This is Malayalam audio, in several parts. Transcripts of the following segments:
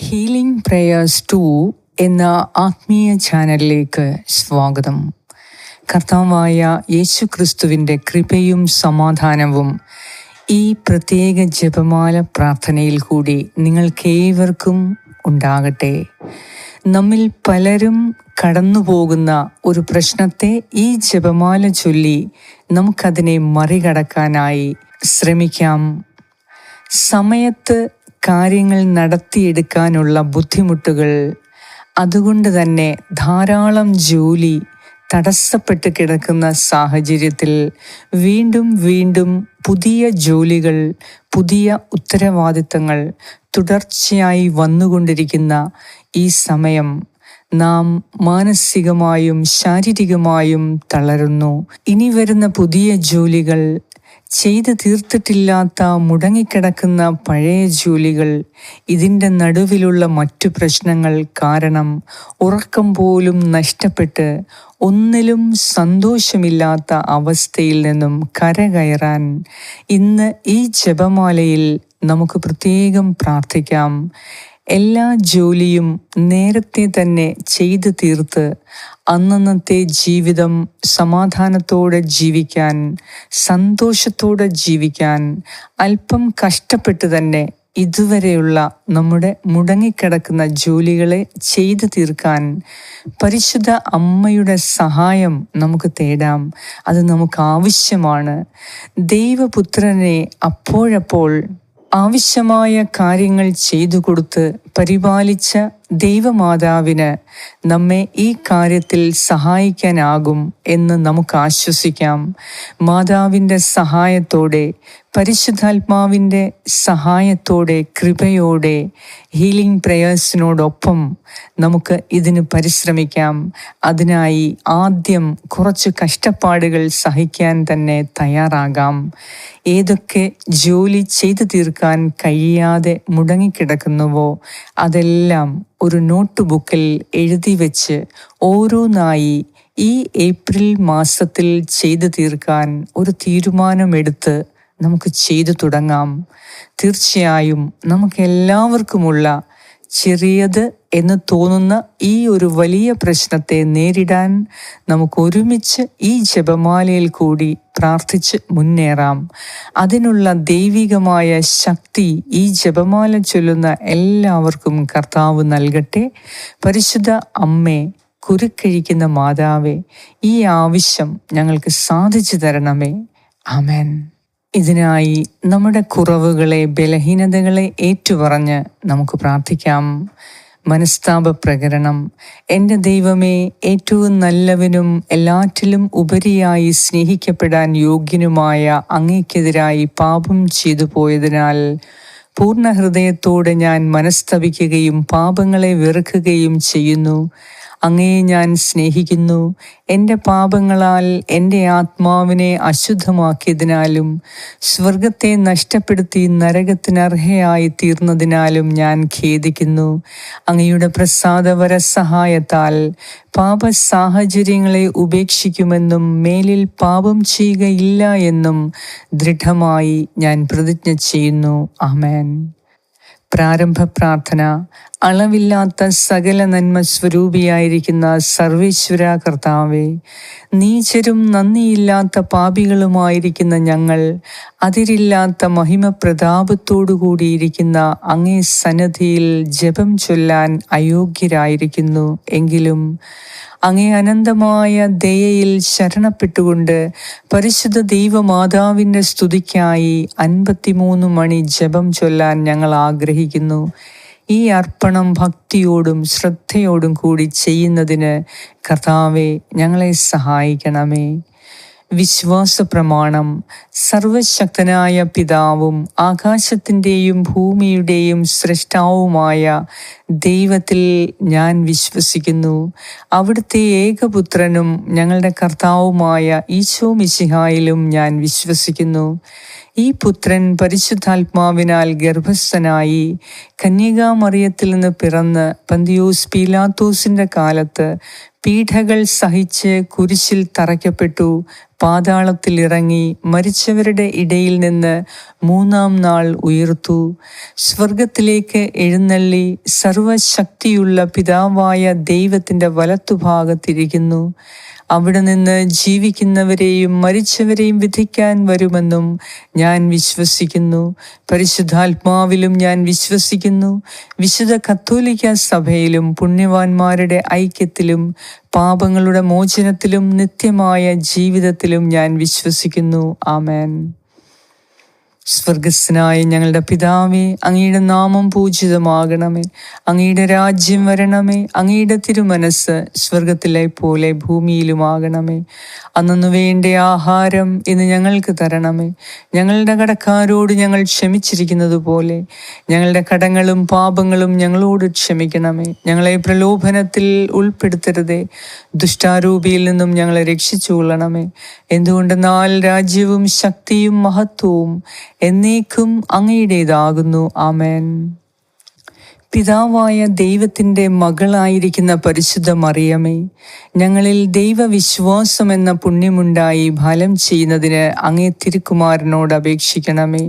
ഹീലിംഗ് പ്രേയേഴ്സ് 2 എന്ന ആത്മീയ ചാനലിലേക്ക് സ്വാഗതം. കർത്താവായ യേശുക്രിസ്തുവിൻ്റെ കൃപയും സമാധാനവും ഈ പ്രത്യേക ജപമാല പ്രാർത്ഥനയിൽ കൂടി നിങ്ങൾക്കേവർക്കും ഉണ്ടാകട്ടെ. നമ്മിൽ പലരും കടന്നുപോകുന്ന ഒരു പ്രശ്നത്തെ ഈ ജപമാല ചൊല്ലി നമുക്കതിനെ മറികടക്കാനായി ശ്രമിക്കാം. സമയത്ത് കാര്യങ്ങൾ നടത്തിയെടുക്കാനുള്ള ബുദ്ധിമുട്ടുകൾ, അതുകൊണ്ട് തന്നെ ധാരാളം ജോലി തടസ്സപ്പെട്ട് കിടക്കുന്ന സാഹചര്യത്തിൽ വീണ്ടും വീണ്ടും പുതിയ ജോലികൾ, പുതിയ ഉത്തരവാദിത്തങ്ങൾ തുടർച്ചയായി വന്നുകൊണ്ടിരിക്കുന്ന ഈ സമയം നാം മാനസികമായും ശാരീരികമായും തളരുന്നു. ഇനി വരുന്ന പുതിയ ജോലികൾ, ചെയ്തു തീർത്തിട്ടില്ലാത്ത മുടങ്ങിക്കിടക്കുന്ന പഴയ ജോലികൾ, ഇതിൻ്റെ നടുവിലുള്ള മറ്റു പ്രശ്നങ്ങൾ കാരണം ഉറക്കം പോലും നഷ്ടപ്പെട്ട് ഒന്നിലും സന്തോഷമില്ലാത്ത അവസ്ഥയിൽ നിന്നും കരകയറാൻ ഇന്ന് ഈ ജപമാലയിൽ നമുക്ക് പ്രത്യേകം പ്രാർത്ഥിക്കാം. എല്ലാ ജോലിയും നേരത്തെ തന്നെ ചെയ്തു തീർത്ത് അന്നന്നത്തെ ജീവിതം സമാധാനത്തോടെ ജീവിക്കാൻ, സന്തോഷത്തോടെ ജീവിക്കാൻ അല്പം കഷ്ടപ്പെട്ട് തന്നെ ഇതുവരെയുള്ള നമ്മുടെ മുടങ്ങിക്കിടക്കുന്ന ജോലികളെ ചെയ്തു തീർക്കാൻ പരിശുദ്ധ അമ്മയുടെ സഹായം നമുക്ക് തേടാം. അത് നമുക്ക് ആവശ്യമാണ്. ദൈവപുത്രനെ അപ്പോഴപ്പോൾ ആവശ്യമായ കാര്യങ്ങൾ ചെയ്തു കൊടുത്ത് പരിപാലിച്ച ദൈവമാതാവിന് നമ്മെ ഈ കാര്യത്തിൽ സഹായിക്കാനാകും എന്ന് നമുക്ക് ആശ്വസിക്കാം. മാതാവിൻ്റെ സഹായത്തോടെ, പരിശുദ്ധാത്മാവിൻ്റെ സഹായത്തോടെ, കൃപയോടെ ഹീലിംഗ് പ്രേയേഴ്സിനോടൊപ്പം നമുക്ക് ഇതിന് പരിശ്രമിക്കാം. അതിനായി ആദ്യം കുറച്ച് കഷ്ടപ്പാടുകൾ സഹിക്കാൻ തന്നെ തയ്യാറാകാം. ഏതൊക്കെ ജോലി ചെയ്തു തീർക്കാൻ കഴിയാതെ മുടങ്ങിക്കിടക്കുന്നുവോ അതെല്ലാം ഒരു നോട്ട് ബുക്കിൽ എഴുതി വെച്ച് ഓരോന്നായി ഈ ഏപ്രിൽ മാസത്തിൽ ചെയ്തു തീർക്കാൻ ഒരു തീരുമാനമെടുത്ത് നമുക്ക് ചെയ്തു തുടങ്ങാം. തീർച്ചയായും നമുക്കെല്ലാവർക്കുമുള്ള ചെറിയത് എന്ന് തോന്നുന്ന ഈ ഒരു വലിയ പ്രശ്നത്തെ നേരിടാൻ നമുക്ക് ഒരുമിച്ച് ഈ ജപമാലയിൽ കൂടി പ്രാർത്ഥിച്ച് മുന്നേറാം. അതിനുള്ള ദൈവികമായ ശക്തി ഈ ജപമാല ചൊല്ലുന്ന എല്ലാവർക്കും കർത്താവ് നൽകട്ടെ. പരിശുദ്ധ അമ്മേ, കുരുക്കഴിക്കുന്ന മാതാവേ, ഈ ആവശ്യം ഞങ്ങൾക്ക് സാധിച്ചു തരണമേ. ആമേൻ. ഇതിനായി നമ്മുടെ കുറവുകളെ, ബലഹീനതകളെ ഏറ്റുപറഞ്ഞ് നമുക്ക് പ്രാർത്ഥിക്കാം. മനസ്താപ പ്രകരണം. എൻ്റെ ദൈവമേ, ഏറ്റവും നല്ലവനും എല്ലാറ്റിലും ഉപരിയായി സ്നേഹിക്കപ്പെടാൻ യോഗ്യനുമായ അങ്ങേക്കെതിരായി പാപം ചെയ്തു പോയതിനാൽ പൂർണ്ണ ഹൃദയത്തോടെ ഞാൻ മനസ്തപിക്കുകയും പാപങ്ങളെ വെറുക്കുകയും ചെയ്യുന്നു. അങ്ങയെ ഞാൻ സ്നേഹിക്കുന്നു. എൻ്റെ പാപങ്ങളാൽ എൻ്റെ ആത്മാവിനെ അശുദ്ധമാക്കിയതിനാലും സ്വർഗത്തെ നഷ്ടപ്പെടുത്തി നരകത്തിനർഹയായി തീർന്നതിനാലും ഞാൻ ഖേദിക്കുന്നു. അങ്ങയുടെ പ്രസാദവര സഹായത്താൽ പാപ സാഹചര്യങ്ങളെ ഉപേക്ഷിക്കുമെന്നും മേലിൽ പാപം ചെയ്യുകയില്ല എന്നും ദൃഢമായി ഞാൻ പ്രതിജ്ഞ ചെയ്യുന്നു. ആമേൻ. പ്രാരംഭ പ്രാർത്ഥന. അളവില്ലാത്ത സകല നന്മ സ്വരൂപിയായിരിക്കുന്ന സർവേശ്വര കർത്താവേ, നീചരും നന്ദിയില്ലാത്ത പാപികളുമായിരിക്കുന്ന ഞങ്ങൾ അതിരില്ലാത്ത മഹിമ പ്രതാപത്തോടുകൂടിയിരിക്കുന്ന അങ്ങേ സന്നിധിയിൽ ജപം ചൊല്ലാൻ അയോഗ്യരായിരിക്കുന്നു. എങ്കിലും അങ്ങേ അനന്തമായ ദയയിൽ ശരണപ്പെട്ടുകൊണ്ട് പരിശുദ്ധ ദൈവമാതാവിൻ്റെ സ്തുതിക്കായി 53 മണി ജപം ചൊല്ലാൻ ഞങ്ങൾ ആഗ്രഹിക്കുന്നു. ഈ അർപ്പണം ഭക്തിയോടും ശ്രദ്ധയോടും കൂടി ചെയ്യുന്നതിന് കർത്താവേ, ഞങ്ങളെ സഹായിക്കണമേ. വിശ്വാസ പ്രമാണം. സർവശക്തനായ പിതാവും ആകാശത്തിൻ്റെയും ഭൂമിയുടെയും സൃഷ്ടാവുമായ ദൈവത്തിൽ ഞാൻ വിശ്വസിക്കുന്നു. അവിടുത്തെ ഏകപുത്രനും ഞങ്ങളുടെ കർത്താവുമായ ഈശോ മിശിഹായിലും ഞാൻ വിശ്വസിക്കുന്നു. ഈ പുത്രൻ പരിശുദ്ധാത്മാവിനാൽ ഗർഭസ്ഥനായി കന്യകാമറിയത്തിൽ നിന്ന് പിറന്ന് പന്തിയോസ് പീലാത്തോസിന്റെ കാലത്ത് പീഡകൾ സഹിച്ച് കുരിശിൽ തറയ്ക്കപ്പെട്ടു, പാതാളത്തിൽ ഇറങ്ങി, മരിച്ചവരുടെ ഇടയിൽ നിന്ന് 3-ാം നാൾ ഉയർത്തു, സ്വർഗത്തിലേക്ക് എഴുന്നള്ളി, സർവശക്തിയുള്ള പിതാവായ ദൈവത്തിൻ്റെ വലത്തുഭാഗത്തിരിക്കുന്നു. അവിടെ നിന്ന് ജീവിക്കുന്നവരെയും മരിച്ചവരെയും വിധിക്കാൻ വരുമെന്നും ഞാൻ വിശ്വസിക്കുന്നു. പരിശുദ്ധാത്മാവിലും ഞാൻ വിശ്വസിക്കുന്നു. വിശുദ്ധ കത്തോലിക്ക സഭയിലും പുണ്യവാന്മാരുടെ ഐക്യത്തിലും പാപങ്ങളുടെ മോചനത്തിലും നിത്യമായ ജീവിതത്തിലും ഞാൻ വിശ്വസിക്കുന്നു. ആമേൻ. സ്വർഗസ്ഥനായ ഞങ്ങളുടെ പിതാവേ, അങ്ങയുടെ നാമം പൂജിതമാകണമേ. അങ്ങയുടെ രാജ്യം വരണമേ. അങ്ങയുടെ തിരുമനസ് സ്വർഗത്തിലെ പോലെ ഭൂമിയിലുമാകണമേ. അന്നു വേണ്ട ആഹാരം ഇന്ന് ഞങ്ങൾക്ക് തരണമേ. ഞങ്ങളുടെ കടക്കാരോട് ഞങ്ങൾ ക്ഷമിച്ചിരിക്കുന്നത് പോലെ ഞങ്ങളുടെ കടങ്ങളും പാപങ്ങളും ഞങ്ങളോട് ക്ഷമിക്കണമേ. ഞങ്ങളെ പ്രലോഭനത്തിൽ ഉൾപ്പെടുത്തരുതേ, ദുഷ്ടാരൂപിയിൽ നിന്നും ഞങ്ങളെ രക്ഷിച്ചുകൊള്ളണമേ. എന്തുകൊണ്ടെന്നാൽ രാജ്യവും ശക്തിയും മഹത്വവും എന്നേക്കും അങ്ങയുടേതാകുന്നു. ആമേൻ. പിതാവായ ദൈവത്തിൻ്റെ മകളായിരിക്കുന്ന പരിശുദ്ധ മറിയമേ, ഞങ്ങളിൽ ദൈവവിശ്വാസം എന്ന പുണ്യമുണ്ടായി ഫലം ചെയ്യുന്നതിന് അങ്ങേ തിരുക്കുമാരനോട് അപേക്ഷിക്കണമേ.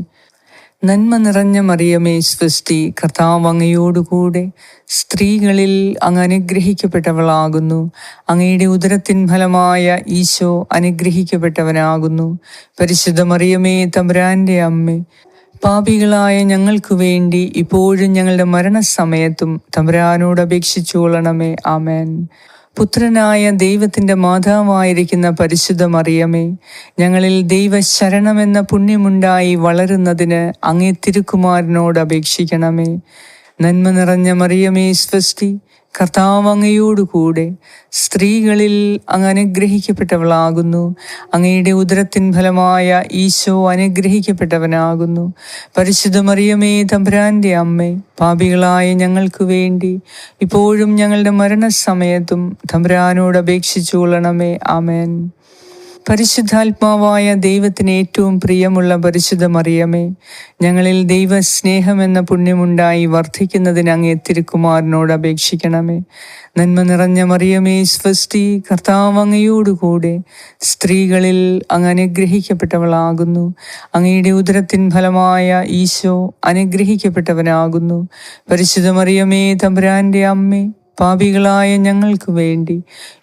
നന്മ നിറഞ്ഞ മറിയമേ സ്വസ്തി, കർത്താവ് അങ്ങയോടുകൂടെ സ്ത്രീകളിൽ അങ്ങ് അനുഗ്രഹിക്കപ്പെട്ടവളാകുന്നു. അങ്ങയുടെ ഉദരത്തിൻ ഫലമായ ഈശോ അനുഗ്രഹിക്കപ്പെട്ടവനാകുന്നു. പരിശുദ്ധ മറിയമേ, തമ്പുരാന്റെ അമ്മേ, പാപികളായ ഞങ്ങൾക്ക് വേണ്ടി ഇപ്പോഴും ഞങ്ങളുടെ മരണസമയത്തും തമ്പുരാനോട് അപേക്ഷിച്ചുകൊള്ളണമേ. ആമേൻ. പുത്രനായ ദൈവത്തിൻ്റെ മാതാവായിരിക്കുന്ന പരിശുദ്ധ മറിയമേ, ഞങ്ങളിൽ ദൈവശരണമെന്ന പുണ്യമുണ്ടായി വളരുന്നതിന് അങ്ങേ തിരുക്കുമാരനോട് അപേക്ഷിക്കണമേ. നന്മ നിറഞ്ഞ മറിയമേ സ്വസ്തി, കർത്താവ് അങ്ങയോടുകൂടെ സ്ത്രീകളിൽ അങ്ങ് അനുഗ്രഹിക്കപ്പെട്ടവളാകുന്നു. അങ്ങയുടെ ഉദരത്തിൻ ഫലമായ ഈശോ അനുഗ്രഹിക്കപ്പെട്ടവനാകുന്നു. പരിശുദ്ധ മറിയമേ, തമ്പുരാന്റെ അമ്മേ, പാപികളായ ഞങ്ങൾക്ക് വേണ്ടി ഇപ്പോഴും ഞങ്ങളുടെ മരണസമയത്തും തമ്പുരാനോട് അപേക്ഷിച്ചുകൊള്ളണമേ. ആമേൻ. പരിശുദ്ധാത്മാവായ ദൈവത്തിന് ഏറ്റവും പ്രിയമുള്ള പരിശുദ്ധ മറിയമേ, ഞങ്ങളിൽ ദൈവസ്നേഹമെന്ന പുണ്യമുണ്ടായി വർദ്ധിക്കുന്നതിന് അങ്ങേ തിരുക്കുമാരനോട് അപേക്ഷിക്കണമേ. നന്മ നിറഞ്ഞ മറിയമേ സ്വസ്തി, കർത്താവ് അങ്ങയോടുകൂടെ സ്ത്രീകളിൽ അങ്ങ് അനുഗ്രഹിക്കപ്പെട്ടവളാകുന്നു. അങ്ങയുടെ ഉദരത്തിൻ ഫലമായ ഈശോ അനുഗ്രഹിക്കപ്പെട്ടവനാകുന്നു. പരിശുദ്ധ മറിയമേ, തമ്പുരാന്റെ അമ്മേ, പാപികളായ ഞങ്ങൾക്ക് വേണ്ടി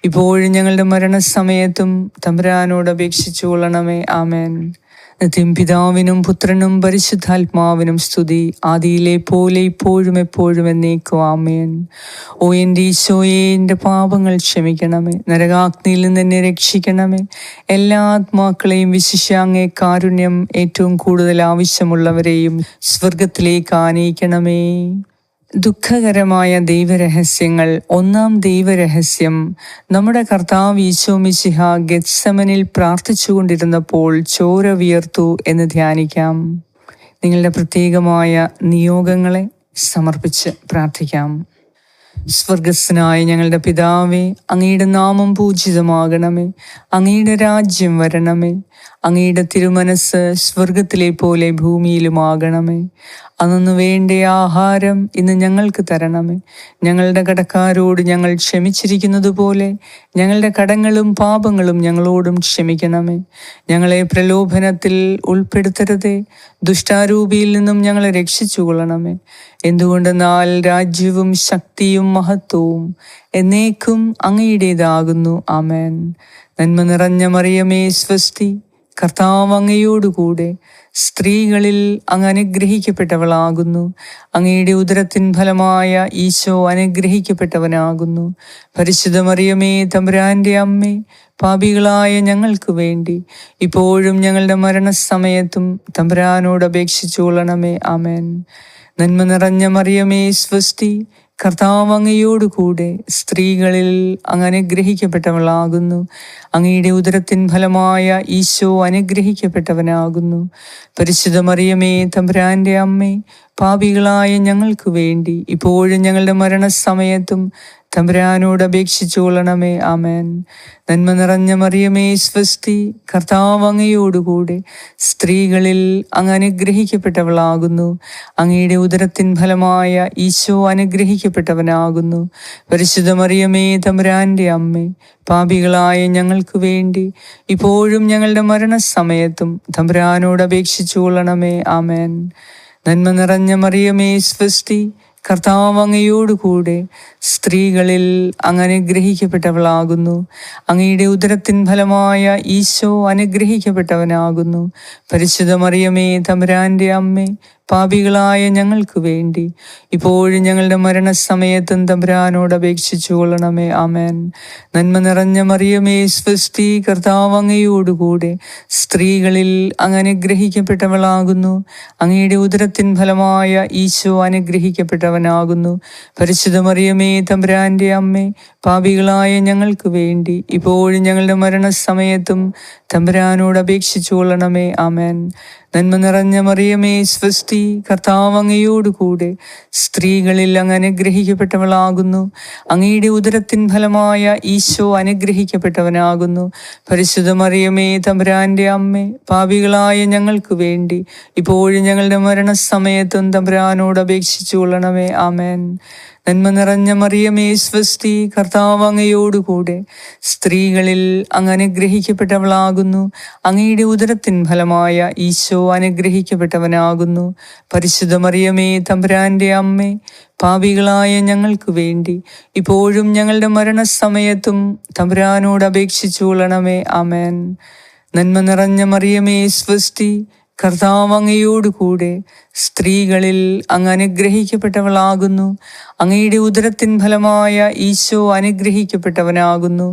ഇപ്പോഴും ഞങ്ങളുടെ മരണസമയത്തും തമ്പുരാനോട് അപേക്ഷിച്ചുകൊള്ളണമേ. ആമേൻ. നിത്യം പിതാവിനും പുത്രനും പരിശുദ്ധാത്മാവിനും സ്തുതി, ആദിയിലെ പോലെ ഇപ്പോഴും എപ്പോഴും എന്നേക്കും. ആമേൻ. ഓ എൻ്റെ ഈശോയെ, എൻ്റെ പാപങ്ങൾ ക്ഷമിക്കണമേ. നരകാഗ്നിയിൽ നിന്ന് എന്നെ രക്ഷിക്കണമേ. എല്ലാ ആത്മാക്കളെയും, വിശിഷ്യ അങ്ങേ കാരുണ്യം ഏറ്റവും കൂടുതൽ ആവശ്യമുള്ളവരെയും സ്വർഗത്തിലേക്ക് ആനയിക്കണമേ. ദുഃഖകരമായ ദൈവരഹസ്യങ്ങൾ. ഒന്നാം ദൈവരഹസ്യം, നമ്മുടെ കർത്താവ് ഈശോ മിശിഹ ഗെത്സമനിൽ പ്രാർത്ഥിച്ചുകൊണ്ടിരുന്നപ്പോൾ ചോര വിയർത്തു എന്ന് ധ്യാനിക്കാം. നിങ്ങളുടെ പ്രത്യേകമായ നിയോഗങ്ങളെ സമർപ്പിച്ച് പ്രാർത്ഥിക്കാം. സ്വർഗസ്ഥനായ ഞങ്ങളുടെ പിതാവേ, അങ്ങയുടെ നാമം പൂജിതമാകണമേ. അങ്ങയുടെ രാജ്യം വരണമേ. അങ്ങയുടെ തിരുമനസ് സ്വർഗത്തിലെ പോലെ ഭൂമിയിലുമാകണമേ. അന്നു വേണ്ട ആഹാരം ഇന്ന് ഞങ്ങൾക്ക് തരണമേ. ഞങ്ങളുടെ കടക്കാരോട് ഞങ്ങൾ ക്ഷമിച്ചിരിക്കുന്നത് പോലെ ഞങ്ങളുടെ കടങ്ങളും പാപങ്ങളും ഞങ്ങളോടും ക്ഷമിക്കണമേ. ഞങ്ങളെ പ്രലോഭനത്തിൽ ഉൾപ്പെടുത്തരുതേ, ദുഷ്ടാരൂപിയിൽ നിന്നും ഞങ്ങളെ രക്ഷിച്ചുകൊള്ളണമേ. എന്തുകൊണ്ടെന്നാൽ രാജ്യവും ശക്തിയും മഹത്വവും എന്നേക്കും അങ്ങയുടേതാകുന്നു. ആമേൻ. നന്മ നിറഞ്ഞ മറിയമേ സ്വസ്തി, കർത്താവ് അങ്ങയോടുകൂടെ സ്ത്രീകളിൽ അങ്ങ് അനുഗ്രഹിക്കപ്പെട്ടവളാകുന്നു. അങ്ങയുടെ ഉദരത്തിൻ ഫലമായ ഈശോ അനുഗ്രഹിക്കപ്പെട്ടവനാകുന്നു. പരിശുദ്ധ മറിയമേ, തമ്പുരാന്റെ അമ്മേ, പാപികളായ ഞങ്ങൾക്ക് വേണ്ടി ഇപ്പോഴും ഞങ്ങളുടെ മരണസമയത്തും തമ്പുരാനോട് അപേക്ഷിച്ചുകൊള്ളണമേ. ആമേൻ. നന്മ നിറഞ്ഞ മറിയമേ സ്വസ്തി, കർത്താവ് അങ്ങയോടുകൂടെ സ്ത്രീകളിൽ അങ്ങ് അനുഗ്രഹിക്കപ്പെട്ടവളാകുന്നു. അങ്ങയുടെ ഉദരത്തിൻ ഫലമായ ഈശോ അനുഗ്രഹിക്കപ്പെട്ടവനാകുന്നു. പരിശുദ്ധ മറിയമേ, തമ്പുരാന്റെ അമ്മേ, പാപികളായ ഞങ്ങൾക്ക് വേണ്ടി ഇപ്പോഴും ഞങ്ങളുടെ മരണസമയത്തും തമ്പുരാനോട് അപേക്ഷിച്ചുകൊള്ളണമേ. ആമേൻ. നന്മ നിറഞ്ഞ മറിയമേ സ്വസ്തി, കർത്താവ് അങ്ങയോടുകൂടെ സ്ത്രീകളിൽ അങ്ങ് അനുഗ്രഹിക്കപ്പെട്ടവളാകുന്നു. അങ്ങയുടെ ഉദരത്തിൻ ഫലമായ ഈശോ അനുഗ്രഹിക്കപ്പെട്ടവനാകുന്നു. പരിശുദ്ധ മറിയമേ തമ്പുരാന്റെ അമ്മേ, പാപികളായ ഞങ്ങൾക്ക് വേണ്ടി ഇപ്പോഴും ഞങ്ങളുടെ മരണസമയത്തും തമ്പുരാനോട് അപേക്ഷിച്ചുകൊള്ളണമേ. ആമേൻ. നന്മ നിറഞ്ഞ മറിയമേ സ്വസ്തി, കർത്താവ് അങ്ങയോടുകൂടെ സ്ത്രീകളിൽ അങ്ങ് അനുഗ്രഹിക്കപ്പെട്ടവളാകുന്നു. അങ്ങയുടെ ഉദരത്തിൻ ഫലമായ ഈശോ അനുഗ്രഹിക്കപ്പെട്ടവനാകുന്നു. പരിശുദ്ധ മറിയമേ തമ്പുരാന്റെ അമ്മേ, പാപികളായ ഞങ്ങൾക്ക് വേണ്ടി ഇപ്പോഴും ഞങ്ങളുടെ മരണസമയത്തും തമ്പുരാനോട് അപേക്ഷിച്ചുകൊള്ളണമേ. ആമേൻ. നന്മ നിറഞ്ഞ മറിയമേ സ്വസ്തി, കർത്താവ് അങ്ങയോടുകൂടെ സ്ത്രീകളിൽ അങ്ങ് അനുഗ്രഹിക്കപ്പെട്ടവളാകുന്നു. അങ്ങയുടെ ഉദരത്തിൻ ഫലമായ ഈശോ അനുഗ്രഹിക്കപ്പെട്ടവനാകുന്നു. പരിശുദ്ധ മറിയമേ തമ്പുരാന്റെ അമ്മേ, പാപികളായ ഞങ്ങൾക്ക് വേണ്ടി ഇപ്പോഴും ഞങ്ങളുടെ മരണസമയത്തും തമ്പുരാനോട് അപേക്ഷിച്ചുകൊള്ളണമേ. ആമേൻ. നന്മ നിറഞ്ഞ മറിയമേ സ്വസ്തി, കർത്താവ് അങ്ങയോടുകൂടെ സ്ത്രീകളിൽ അങ്ങ് അനുഗ്രഹിക്കപ്പെട്ടവളാകുന്നു. അങ്ങയുടെ ഉദരത്തിൻ ഫലമായ ഈശോ അനുഗ്രഹിക്കപ്പെട്ടവനാകുന്നു. പരിശുദ്ധ മറിയമേ തമ്പുരാന്റെ അമ്മേ, പാപികളായ ഞങ്ങൾക്ക് വേണ്ടി ഇപ്പോഴും ഞങ്ങളുടെ മരണസമയത്തും തമ്പുരാനോട് അപേക്ഷിച്ചുകൊള്ളണമേ. ആമേൻ. നന്മ നിറഞ്ഞ മറിയമേ സ്വസ്തി, കർത്താവ് അങ്ങയോടുകൂടെ സ്ത്രീകളിൽ അങ്ങ് അനുഗ്രഹിക്കപ്പെട്ടവളാകുന്നു. അങ്ങയുടെ ഉദരത്തിൻ ഫലമായ ഈശോ അനുഗ്രഹിക്കപ്പെട്ടവനാകുന്നു. പരിശുദ്ധ മറിയമേ തമ്പുരാന്റെ അമ്മേ, പാപികളായ ഞങ്ങൾക്ക് വേണ്ടി ഇപ്പോഴും ഞങ്ങളുടെ മരണസമയത്തും തമ്പുരാനോട് അപേക്ഷിച്ചുകൊള്ളണമേ. ആമേൻ. നന്മ നിറഞ്ഞ മറിയമേ സ്വസ്തി, കർത്താവ് അങ്ങയോടുകൂടെ സ്ത്രീകളിൽ അങ്ങ് അനുഗ്രഹിക്കപ്പെട്ടവളാകുന്നു. അങ്ങയുടെ ഉദരത്തിൻ ഫലമായ ഈശോ അനുഗ്രഹിക്കപ്പെട്ടവനാകുന്നു.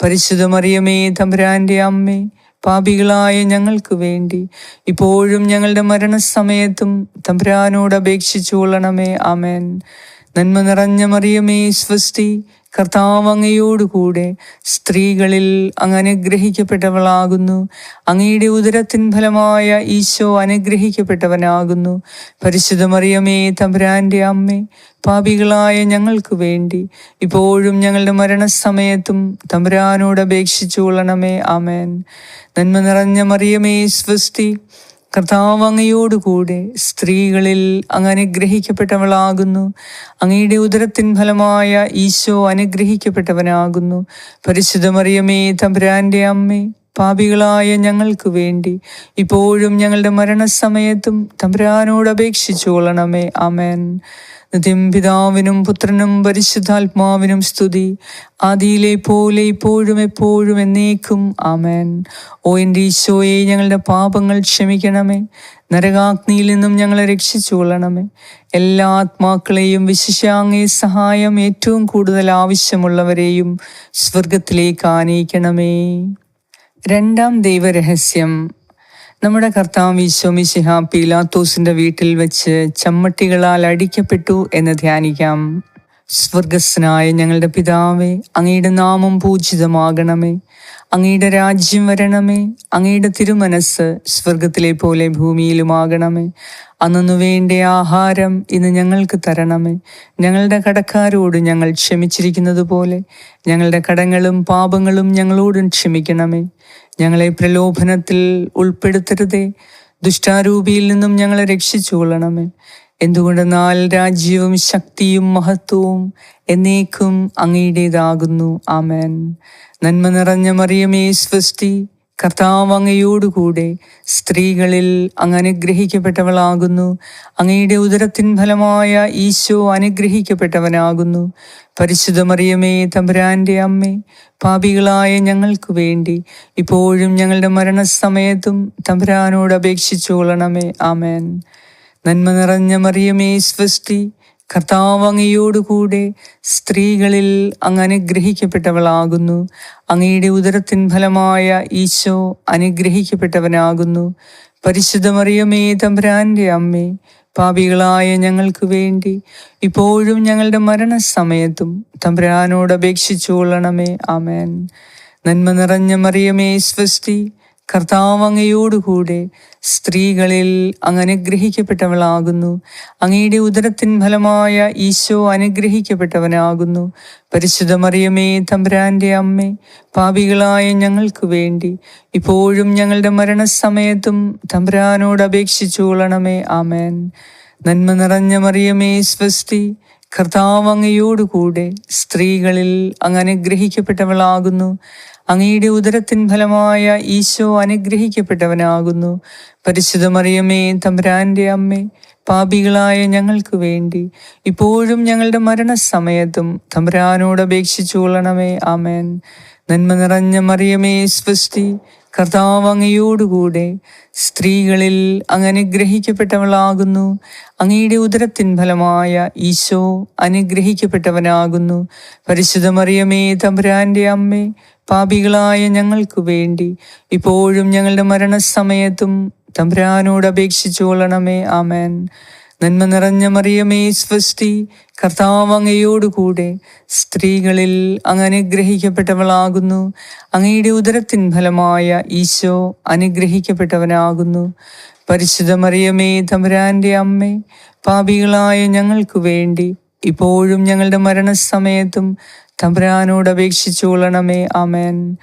പരിശുദ്ധ മറിയമേ തമ്പുരാന്റെ അമ്മേ, പാപികളായ ഞങ്ങൾക്ക് വേണ്ടി ഇപ്പോഴും ഞങ്ങളുടെ മരണസമയത്തും തമ്പുരാനോട് അപേക്ഷിച്ചുകൊള്ളണമേ. ആമേൻ. നന്മ നിറഞ്ഞ മറിയമേ സ്വസ്തി, കർത്താവ് അങ്ങയോടുകൂടെ സ്ത്രീകളിൽ അങ്ങ് അനുഗ്രഹിക്കപ്പെട്ടവളാകുന്നു. അങ്ങയുടെ ഉദരത്തിൻ ഫലമായ ഈശോ അനുഗ്രഹിക്കപ്പെട്ടവനാകുന്നു. പരിശുദ്ധ മറിയമേ തമ്പുരാന്റെ അമ്മേ, പാപികളായ ഞങ്ങൾക്ക് വേണ്ടി ഇപ്പോഴും ഞങ്ങളുടെ മരണസമയത്തും തമ്പുരാനോട് അപേക്ഷിച്ചുകൊള്ളണമേ. ആമേൻ. നന്മ നിറഞ്ഞ മറിയമേ സ്വസ്തി, കർത്താവ് അങ്ങയോടുകൂടെ സ്ത്രീകളിൽ അങ്ങ് അനുഗ്രഹിക്കപ്പെട്ടവളാകുന്നു. അങ്ങയുടെ ഉദരത്തിൻ ഫലമായ ഈശോ അനുഗ്രഹിക്കപ്പെട്ടവനാകുന്നു. പരിശുദ്ധ മറിയമേ തമ്പുരാന്റെ അമ്മേ, പാപികളായ ഞങ്ങൾക്ക് വേണ്ടി ഇപ്പോഴും ഞങ്ങളുടെ മരണസമയത്തും തമ്പുരാനോട് അപേക്ഷിച്ചുകൊള്ളണമേ. ആമേൻ. നിത്യം പിതാവിനും പുത്രനും പരിശുദ്ധാത്മാവിനും സ്തുതി, ആദിയിലെ പോലെ ഇപ്പോഴും എപ്പോഴും എന്നേക്കും. ആമേൻ. ഓ എൻ്റെ ഈശോയെ, ഞങ്ങളുടെ പാപങ്ങൾ ക്ഷമിക്കണമേ. നരകാഗ്നിയിൽ നിന്നും ഞങ്ങളെ രക്ഷിച്ചുകൊള്ളണമേ. എല്ലാ ആത്മാക്കളെയും, വിശിഷ്യ അങ്ങേ സഹായം ഏറ്റവും കൂടുതൽ ആവശ്യമുള്ളവരെയും സ്വർഗത്തിലേക്ക് ആനയിക്കണമേ. രണ്ടാം ദൈവരഹസ്യം. നമ്മുടെ കർത്താവ് ഈശോ മിശിഹ പീലാത്തോസിന്റെ വീട്ടിൽ വെച്ച് ചമ്മട്ടികളാൽ അടിക്കപ്പെട്ടു എന്ന് ധ്യാനിക്കാം. സ്വർഗസ്നായ ഞങ്ങളുടെ പിതാവേ, അങ്ങയുടെ നാമം പൂജിതമാകണമേ. അങ്ങയുടെ രാജ്യം വരണമേ. അങ്ങയുടെ തിരുമനസ് സ്വർഗത്തിലെ പോലെ ഭൂമിയിലുമാകണമേ. അന്നു വേണ്ട ആഹാരം ഇന്ന് ഞങ്ങൾക്ക് തരണമേ. ഞങ്ങളുടെ കടക്കാരോട് ഞങ്ങൾ ക്ഷമിച്ചിരിക്കുന്നത് പോലെ ഞങ്ങളുടെ കടങ്ങളും പാപങ്ങളും ഞങ്ങളോടും ക്ഷമിക്കണമേ. ഞങ്ങളെ പ്രലോഭനത്തിൽ ഉൾപ്പെടുത്തരുതേ, ദുഷ്ടാരൂപിയിൽ നിന്നും ഞങ്ങളെ രക്ഷിച്ചുകൊള്ളണമേ. എന്തുകൊണ്ടെന്നാൽ രാജ്യവും ശക്തിയും മഹത്വവും എന്നേക്കും അങ്ങയുടേതാകുന്നു. ആമേൻ. നന്മ നിറഞ്ഞ മറിയമേ സ്വസ്തി, കർത്താവ് അങ്ങയോടുകൂടെ സ്ത്രീകളിൽ അങ്ങ് അനുഗ്രഹിക്കപ്പെട്ടവളാകുന്നു. അങ്ങയുടെ ഉദരത്തിൻ ഫലമായ ഈശോ അനുഗ്രഹിക്കപ്പെട്ടവനാകുന്നു. പരിശുദ്ധ മറിയമേ തമ്പുരാന്റെ അമ്മേ, പാപികളായ ഞങ്ങൾക്ക് വേണ്ടി ഇപ്പോഴും ഞങ്ങളുടെ മരണസമയത്തും തമ്പുരാനോട് അപേക്ഷിച്ചുകൊള്ളണമേ. ആമേൻ. നന്മ നിറഞ്ഞ മറിയമേ സ്വസ്തി, കർത്താവ് അങ്ങയോടുകൂടെ സ്ത്രീകളിൽ അങ്ങ് അനുഗ്രഹിക്കപ്പെട്ടവളാകുന്നു. അങ്ങയുടെ ഉദരത്തിൻ ഫലമായ ഈശോ അനുഗ്രഹിക്കപ്പെട്ടവനാകുന്നു. പരിശുദ്ധ മറിയമേ തമ്പുരാന്റെ അമ്മേ, പാപികളായ ഞങ്ങൾക്ക് വേണ്ടി ഇപ്പോഴും ഞങ്ങളുടെ മരണസമയത്തും തമ്പുരാനോട് അപേക്ഷിച്ചുകൊള്ളണമേ. ആമേൻ. നന്മ നിറഞ്ഞ മറിയമേ സ്വസ്തി, കർത്താവ് അങ്ങയോടുകൂടെ സ്ത്രീകളിൽ അങ്ങ് അനുഗ്രഹിക്കപ്പെട്ടവളാകുന്നു. അങ്ങയുടെ ഉദരത്തിൻ ഫലമായ ഈശോ അനുഗ്രഹിക്കപ്പെട്ടവനാകുന്നു. പരിശുദ്ധ മറിയമേ, തമ്പുരാന്റെ അമ്മേ, പാപികളായ ഞങ്ങൾക്ക് വേണ്ടി ഇപ്പോഴും ഞങ്ങളുടെ മരണസമയത്തും തമ്പുരാനോട് അപേക്ഷിച്ചു കൊള്ളണമേ. ആമേൻ. നന്മ നിറഞ്ഞ മറിയമേ, സ്വസ്തി, കർത്താവ് അങ്ങയോടുകൂടെ സ്ത്രീകളിൽ അങ്ങ് അനുഗ്രഹിക്കപ്പെട്ടവളാകുന്നു. അങ്ങയുടെ ഉദരത്തിൻ ഫലമായ ഈശോ അനുഗ്രഹിക്കപ്പെട്ടവനാകുന്നു. പരിശുദ്ധ മറിയമേ, തമ്പുരാന്റെ അമ്മേ, പാപികളായ ഞങ്ങൾക്ക് വേണ്ടി ഇപ്പോഴും ഞങ്ങളുടെ മരണസമയത്തും തമ്പുരാനോട് അപേക്ഷിച്ചു കൊള്ളണമേ. ആമേൻ. നന്മ നിറഞ്ഞ മറിയമേ, സ്വസ്തി, കർത്താവ് അങ്ങയോടുകൂടെ സ്ത്രീകളിൽ അങ്ങ് അനുഗ്രഹിക്കപ്പെട്ടവളാകുന്നു. അങ്ങയുടെ ഉദരത്തിൻ ഫലമായ ഈശോ അനുഗ്രഹിക്കപ്പെട്ടവനാകുന്നു. പരിശുദ്ധ മറിയമേ, തമ്പുരാന്റെ അമ്മേ, പാപികളായ ഞങ്ങൾക്ക് വേണ്ടി ഇപ്പോഴും ഞങ്ങളുടെ മരണസമയത്തും തമ്പുരാനോട് അപേക്ഷിച്ചു കൊള്ളണമേ. ആമേൻ. നന്മ നിറഞ്ഞ മറിയമേ, സ്വസ്തി, കർത്താവ് അങ്ങയോടുകൂടെ സ്ത്രീകളിൽ അങ്ങ് അനുഗ്രഹിക്കപ്പെട്ടവളാകുന്നു. അങ്ങയുടെ ഉദരത്തിൻ ഫലമായ ഈശോ അനുഗ്രഹിക്കപ്പെട്ടവനാകുന്നു. പരിശുദ്ധ മറിയമേ, തമ്പുരാന്റെ അമ്മേ, പാപികളായ ഞങ്ങൾക്ക് വേണ്ടി ഇപ്പോഴും ഞങ്ങളുടെ മരണസമയത്തും തമ്പുരാനോട് അപേക്ഷിച്ചു കൊള്ളണമേ. ആമേൻ.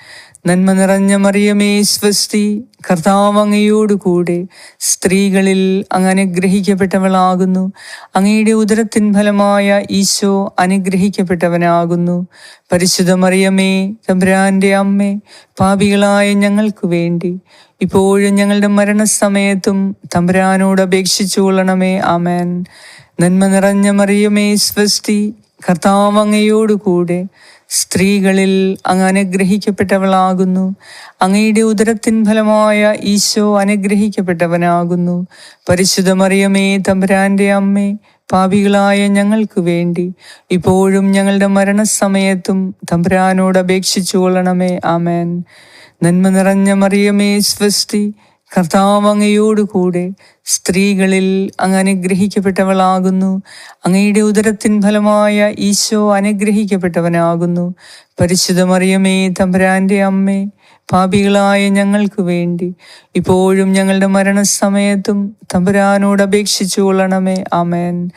നന്മ നിറഞ്ഞ മറിയമേ, സ്വസ്തി, കർത്താവ് അങ്ങയോടുകൂടെ സ്ത്രീകളിൽ അങ്ങ് അനുഗ്രഹിക്കപ്പെട്ടവളാകുന്നു. അങ്ങയുടെ ഉദരത്തിൻ ഫലമായ ഈശോ അനുഗ്രഹിക്കപ്പെട്ടവനാകുന്നു. പരിശുദ്ധ മറിയമേ, തമ്പുരാന്റെ അമ്മേ, പാപികളായ ഞങ്ങൾക്ക് വേണ്ടി ഇപ്പോഴും ഞങ്ങളുടെ മരണസമയത്തും തമ്പുരാനോട് അപേക്ഷിച്ചു കൊള്ളണമേ. ആമേൻ. നന്മ നിറഞ്ഞ മറിയമേ, സ്വസ്തി, കർത്താവ് അങ്ങയോടുകൂടെ സ്ത്രീകളിൽ അങ്ങ് അനുഗ്രഹിക്കപ്പെട്ടവളാകുന്നു. അങ്ങയുടെ ഉദരത്തിൻ ഫലമായ ഈശോ അനുഗ്രഹിക്കപ്പെട്ടവനാകുന്നു. പരിശുദ്ധ മറിയമേ, തമ്പുരാന്റെ അമ്മേ, പാപികളായ ഞങ്ങൾക്ക് വേണ്ടി ഇപ്പോഴും ഞങ്ങളുടെ മരണസമയത്തും തമ്പുരാനോട് അപേക്ഷിച്ചു കൊള്ളണമേ. ആമേൻ. നന്മ നിറഞ്ഞ മറിയമേ, സ്വസ്തി, കർത്താവ് അങ്ങയോടുകൂടെ സ്ത്രീകളിൽ അങ്ങ് അനുഗ്രഹിക്കപ്പെട്ടവളാകുന്നു. അങ്ങയുടെ ഉദരത്തിൻ ഫലമായ ഈശോ അനുഗ്രഹിക്കപ്പെട്ടവനാകുന്നു. പരിശുദ്ധ മറിയമേ, തമ്പുരാന്റെ അമ്മേ, പാപികളായ ഞങ്ങൾക്ക് വേണ്ടി ഇപ്പോഴും ഞങ്ങളുടെ മരണസമയത്തും തമ്പുരാനോട് അപേക്ഷിച്ചു കൊള്ളണമേ. ആമേൻ.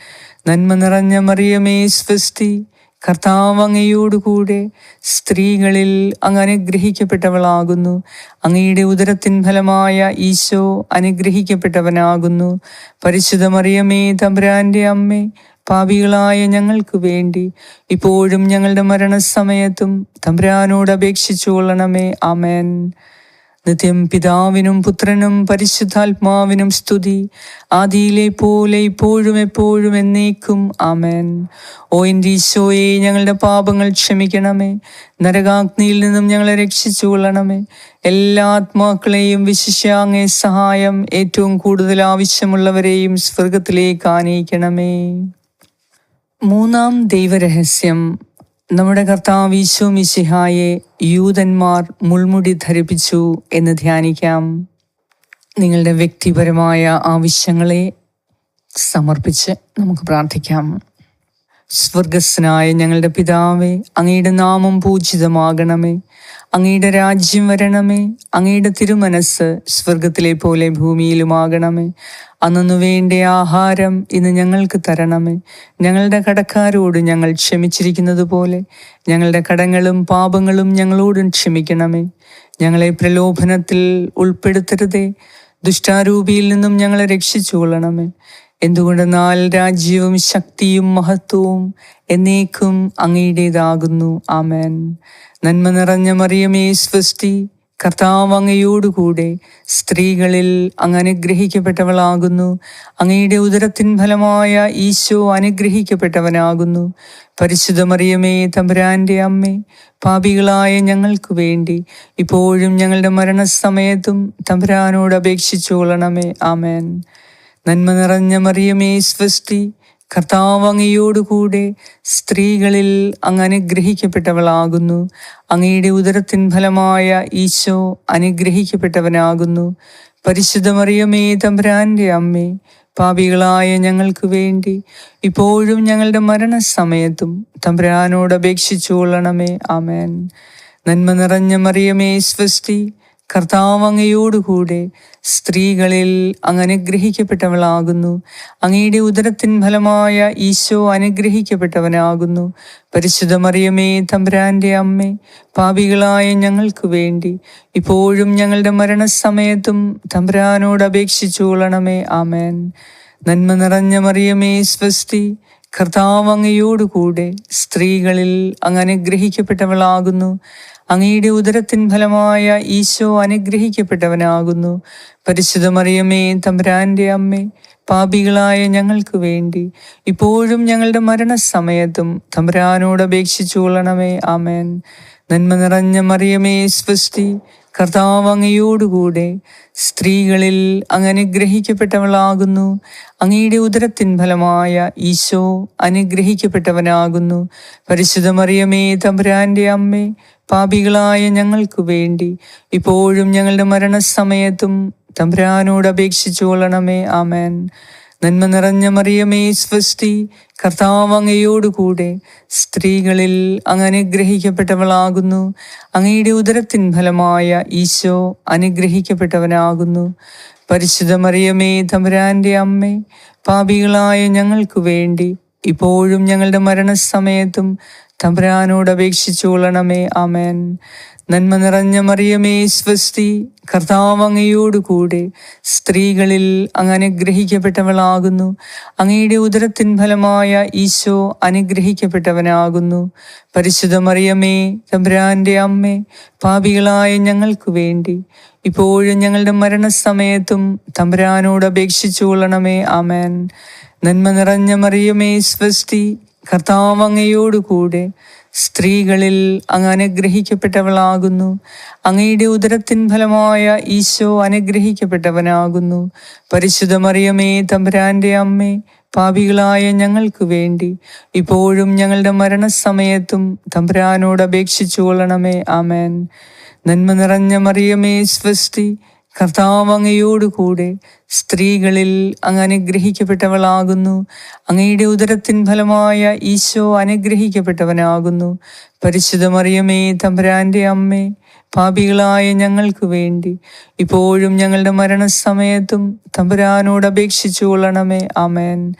നന്മ നിറഞ്ഞ മറിയമേ, സ്വസ്തി, കർത്താവ് അങ്ങയോടുകൂടെ സ്ത്രീകളിൽ അങ്ങ് അനുഗ്രഹിക്കപ്പെട്ടവളാകുന്നു. അങ്ങയുടെ ഉദരത്തിൻ ഫലമായ ഈശോ അനുഗ്രഹിക്കപ്പെട്ടവനാകുന്നു. പരിശുദ്ധ മറിയമേ, തമ്പുരാന്റെ അമ്മേ, പാപികളായ ഞങ്ങൾക്ക് വേണ്ടി ഇപ്പോഴും ഞങ്ങളുടെ മരണസമയത്തും തമ്പുരാനോട് അപേക്ഷിച്ചു കൊള്ളണമേ. ആമേൻ. നിത്യം പിതാവിനും പുത്രനും പരിശുദ്ധാത്മാവിനും സ്തുതി, ആദിയിലെ പോലെ ഇപ്പോഴും എപ്പോഴും എന്നേക്കും. ആമേൻ. ഓ എൻ്റെ ഈശോയെ, ഞങ്ങളുടെ പാപങ്ങൾ ക്ഷമിക്കണമേ. നരകാഗ്നിയിൽ നിന്നും ഞങ്ങളെ രക്ഷിച്ചു കൊള്ളണമേ. എല്ലാ ആത്മാക്കളെയും, വിശിഷ്യ അങ്ങേ സഹായം ഏറ്റവും കൂടുതൽ ആവശ്യമുള്ളവരെയും സ്വർഗത്തിലേക്ക് ആനയിക്കണമേ. മൂന്നാം ദൈവരഹസ്യം, നമ്മുടെ കർത്താവ് ഈശോ മിശിഹായെ യൂതന്മാർ മുൾമുടി ധരിപ്പിച്ചു എന്ന് ധ്യാനിക്കാം. നിങ്ങളുടെ വ്യക്തിപരമായ ആവശ്യങ്ങളെ സമർപ്പിച്ച് നമുക്ക് പ്രാർത്ഥിക്കാം. സ്വർഗസ്ഥനായ ഞങ്ങളുടെ പിതാവേ, അങ്ങയുടെ നാമം പൂജിതമാകണമേ. അങ്ങയുടെ രാജ്യം വരണമേ. അങ്ങയുടെ തിരുമനസ് സ്വർഗത്തിലെ പോലെ ഭൂമിയിലുമാകണമേ. അന്നു വേണ്ട ആഹാരം ഇന്ന് ഞങ്ങൾക്ക് തരണമേ. ഞങ്ങളുടെ കടക്കാരോട് ഞങ്ങൾ ക്ഷമിച്ചിരിക്കുന്നത് പോലെ ഞങ്ങളുടെ കടങ്ങളും പാപങ്ങളും ഞങ്ങളോടും ക്ഷമിക്കണമേ. ഞങ്ങളെ പ്രലോഭനത്തിൽ ഉൾപ്പെടുത്തരുതേ, ദുഷ്ടാരൂപിയിൽ നിന്നും ഞങ്ങളെ രക്ഷിച്ചു കൊള്ളണമേ. എന്തുകൊണ്ടെന്നാൽ രാജ്യവും ശക്തിയും മഹത്വവും എന്നേക്കും അങ്ങയുടേതാകുന്നു. ആമേൻ. നന്മ നിറഞ്ഞ മറിയമേ, സ്വസ്തി, കർത്താവ് അങ്ങയോടുകൂടെ സ്ത്രീകളിൽ അങ്ങ് അനുഗ്രഹിക്കപ്പെട്ടവളാകുന്നു. അങ്ങയുടെ ഉദരത്തിൻ ഫലമായ ഈശോ അനുഗ്രഹിക്കപ്പെട്ടവനാകുന്നു. പരിശുദ്ധ മറിയമേ, തമ്പുരാന്റെ അമ്മേ, പാപികളായ ഞങ്ങൾക്ക് വേണ്ടി ഇപ്പോഴും ഞങ്ങളുടെ മരണസമയത്തും തമ്പുരാനോട് അപേക്ഷിച്ചു കൊള്ളണമേ. ആമേൻ. നന്മ നിറഞ്ഞ മറിയമേ, സ്വസ്തി, കർത്താവ് അങ്ങയോടുകൂടെ സ്ത്രീകളിൽ അങ്ങ് അനുഗ്രഹിക്കപ്പെട്ടവളാകുന്നു. അങ്ങയുടെ ഉദരത്തിൻ ഫലമായ ഈശോ അനുഗ്രഹിക്കപ്പെട്ടവനാകുന്നു. പരിശുദ്ധ മറിയമേ, തമ്പുരാന്റെ അമ്മേ, പാപികളായ ഞങ്ങൾക്ക് വേണ്ടി ഇപ്പോഴും ഞങ്ങളുടെ മരണസമയത്തും തമ്പുരാനോട് അപേക്ഷിച്ചു കൊള്ളണമേ. ആമേൻ. നന്മ നിറഞ്ഞ മറിയമേ, സ്വസ്തി, കർത്താവ് അങ്ങയോടുകൂടെ സ്ത്രീകളിൽ അങ്ങ് അനുഗ്രഹിക്കപ്പെട്ടവളാകുന്നു. അങ്ങയുടെ ഉദരത്തിൻ ഫലമായ ഈശോ അനുഗ്രഹിക്കപ്പെട്ടവനാകുന്നു. പരിശുദ്ധ മറിയമേ, തമ്പുരാന്റെ അമ്മേ, പാപികളായ ഞങ്ങൾക്ക് വേണ്ടി ഇപ്പോഴും ഞങ്ങളുടെ മരണസമയത്തും തമ്പുരാനോട് അപേക്ഷിച്ചു കൊള്ളണമേ. ആമേൻ. നന്മ നിറഞ്ഞ മറിയമേ, സ്വസ്തി, കർത്താവ് അങ്ങയോടുകൂടെ സ്ത്രീകളിൽ അങ്ങ് അനുഗ്രഹിക്കപ്പെട്ടവളാകുന്നു. അങ്ങയുടെ ഉദരത്തിൻ ഫലമായ ഈശോ അനുഗ്രഹിക്കപ്പെട്ടവനാകുന്നു. പരിശുദ്ധ മറിയമേ, തമ്പുരാന്റെ അമ്മേ, പാപികളായ ഞങ്ങൾക്ക് വേണ്ടി ഇപ്പോഴും ഞങ്ങളുടെ മരണസമയത്തും തമ്പുരാനോട് അപേക്ഷിച്ചു കൊള്ളണമേ. ആമേൻ. നന്മ നിറഞ്ഞ മറിയമേ, സ്വസ്തി, കർത്താവ് അങ്ങയോടുകൂടെ സ്ത്രീകളിൽ അങ്ങ് അനുഗ്രഹിക്കപ്പെട്ടവളാകുന്നു. അങ്ങയുടെ ഉദരത്തിൻ ഫലമായ ഈശോ അനുഗ്രഹിക്കപ്പെട്ടവനാകുന്നു. പരിശുദ്ധ മറിയമേ, തമ്പുരാന്റെ അമ്മേ, പാപികളായ ഞങ്ങൾക്ക് വേണ്ടി ഇപ്പോഴും ഞങ്ങളുടെ മരണസമയത്തും തമ്പുരാനോട് അപേക്ഷിച്ചു കൊള്ളണമേ. ആമേൻ. നന്മ നിറഞ്ഞ മറിയമേ, സ്വസ്തി, കർത്താവ് അങ്ങയോടുകൂടെ സ്ത്രീകളിൽ അങ്ങ് അനുഗ്രഹിക്കപ്പെട്ടവളാകുന്നു. അങ്ങയുടെ ഉദരത്തിൻ ഫലമായ ഈശോ അനുഗ്രഹിക്കപ്പെട്ടവനാകുന്നു. പരിശുദ്ധ മറിയമേ, തമ്പുരാന്റെ അമ്മേ, പാപികളായ ഞങ്ങൾക്ക് വേണ്ടി ഇപ്പോഴും ഞങ്ങളുടെ മരണസമയത്തും തമ്പുരാനോട് അപേക്ഷിച്ചു കൊള്ളണമേ. ആമേൻ. നന്മ നിറഞ്ഞ മറിയമേ, സ്വസ്തി, കർത്താവ് അങ്ങയോടുകൂടെ സ്ത്രീകളിൽ അങ്ങ് അനുഗ്രഹിക്കപ്പെട്ടവളാകുന്നു. അങ്ങയുടെ ഉദരത്തിൻ ഫലമായ ഈശോ അനുഗ്രഹിക്കപ്പെട്ടവനാകുന്നു. പരിശുദ്ധ മറിയമേ, തമ്പുരാന്റെ അമ്മേ, പാപികളായ ഞങ്ങൾക്ക് വേണ്ടി ഇപ്പോഴും ഞങ്ങളുടെ മരണസമയത്തും തമ്പുരാനോട് അപേക്ഷിച്ചു കൊള്ളണമേ. ആമേൻ. നന്മ നിറഞ്ഞ മറിയമേ, സ്വസ്തി, കർത്താവ് അങ്ങയോടുകൂടെ സ്ത്രീകളിൽ അങ്ങ് അനുഗ്രഹിക്കപ്പെട്ടവളാകുന്നു. അങ്ങയുടെ ഉദരത്തിൻ ഫലമായ ഈശോ അനുഗ്രഹിക്കപ്പെട്ടവനാകുന്നു. പരിശുദ്ധ മറിയമേ, തമ്പുരാന്റെ അമ്മേ, പാപികളായ ഞങ്ങൾക്ക് വേണ്ടി ഇപ്പോഴും ഞങ്ങളുടെ മരണസമയത്തും തമ്പുരാനോട് അപേക്ഷിച്ചു കൊള്ളണമേ. ആമേൻ. നന്മ നിറഞ്ഞ മറിയമേ, സ്വസ്തി, കർത്താവ് അങ്ങയോടുകൂടെ സ്ത്രീകളിൽ അങ്ങ് അനുഗ്രഹിക്കപ്പെട്ടവളാകുന്നു. അങ്ങയുടെ ഉദരത്തിൻ ഫലമായ ഈശോ അനുഗ്രഹിക്കപ്പെട്ടവനാകുന്നു. പരിശുദ്ധ മറിയമേ, തമ്പുരാന്റെ അമ്മേ, പാപികളായ ഞങ്ങൾക്ക് വേണ്ടി ഇപ്പോഴും ഞങ്ങളുടെ മരണസമയത്തും തമ്പുരാനോട് അപേക്ഷിച്ചു കൊള്ളണമേ. ആമേൻ.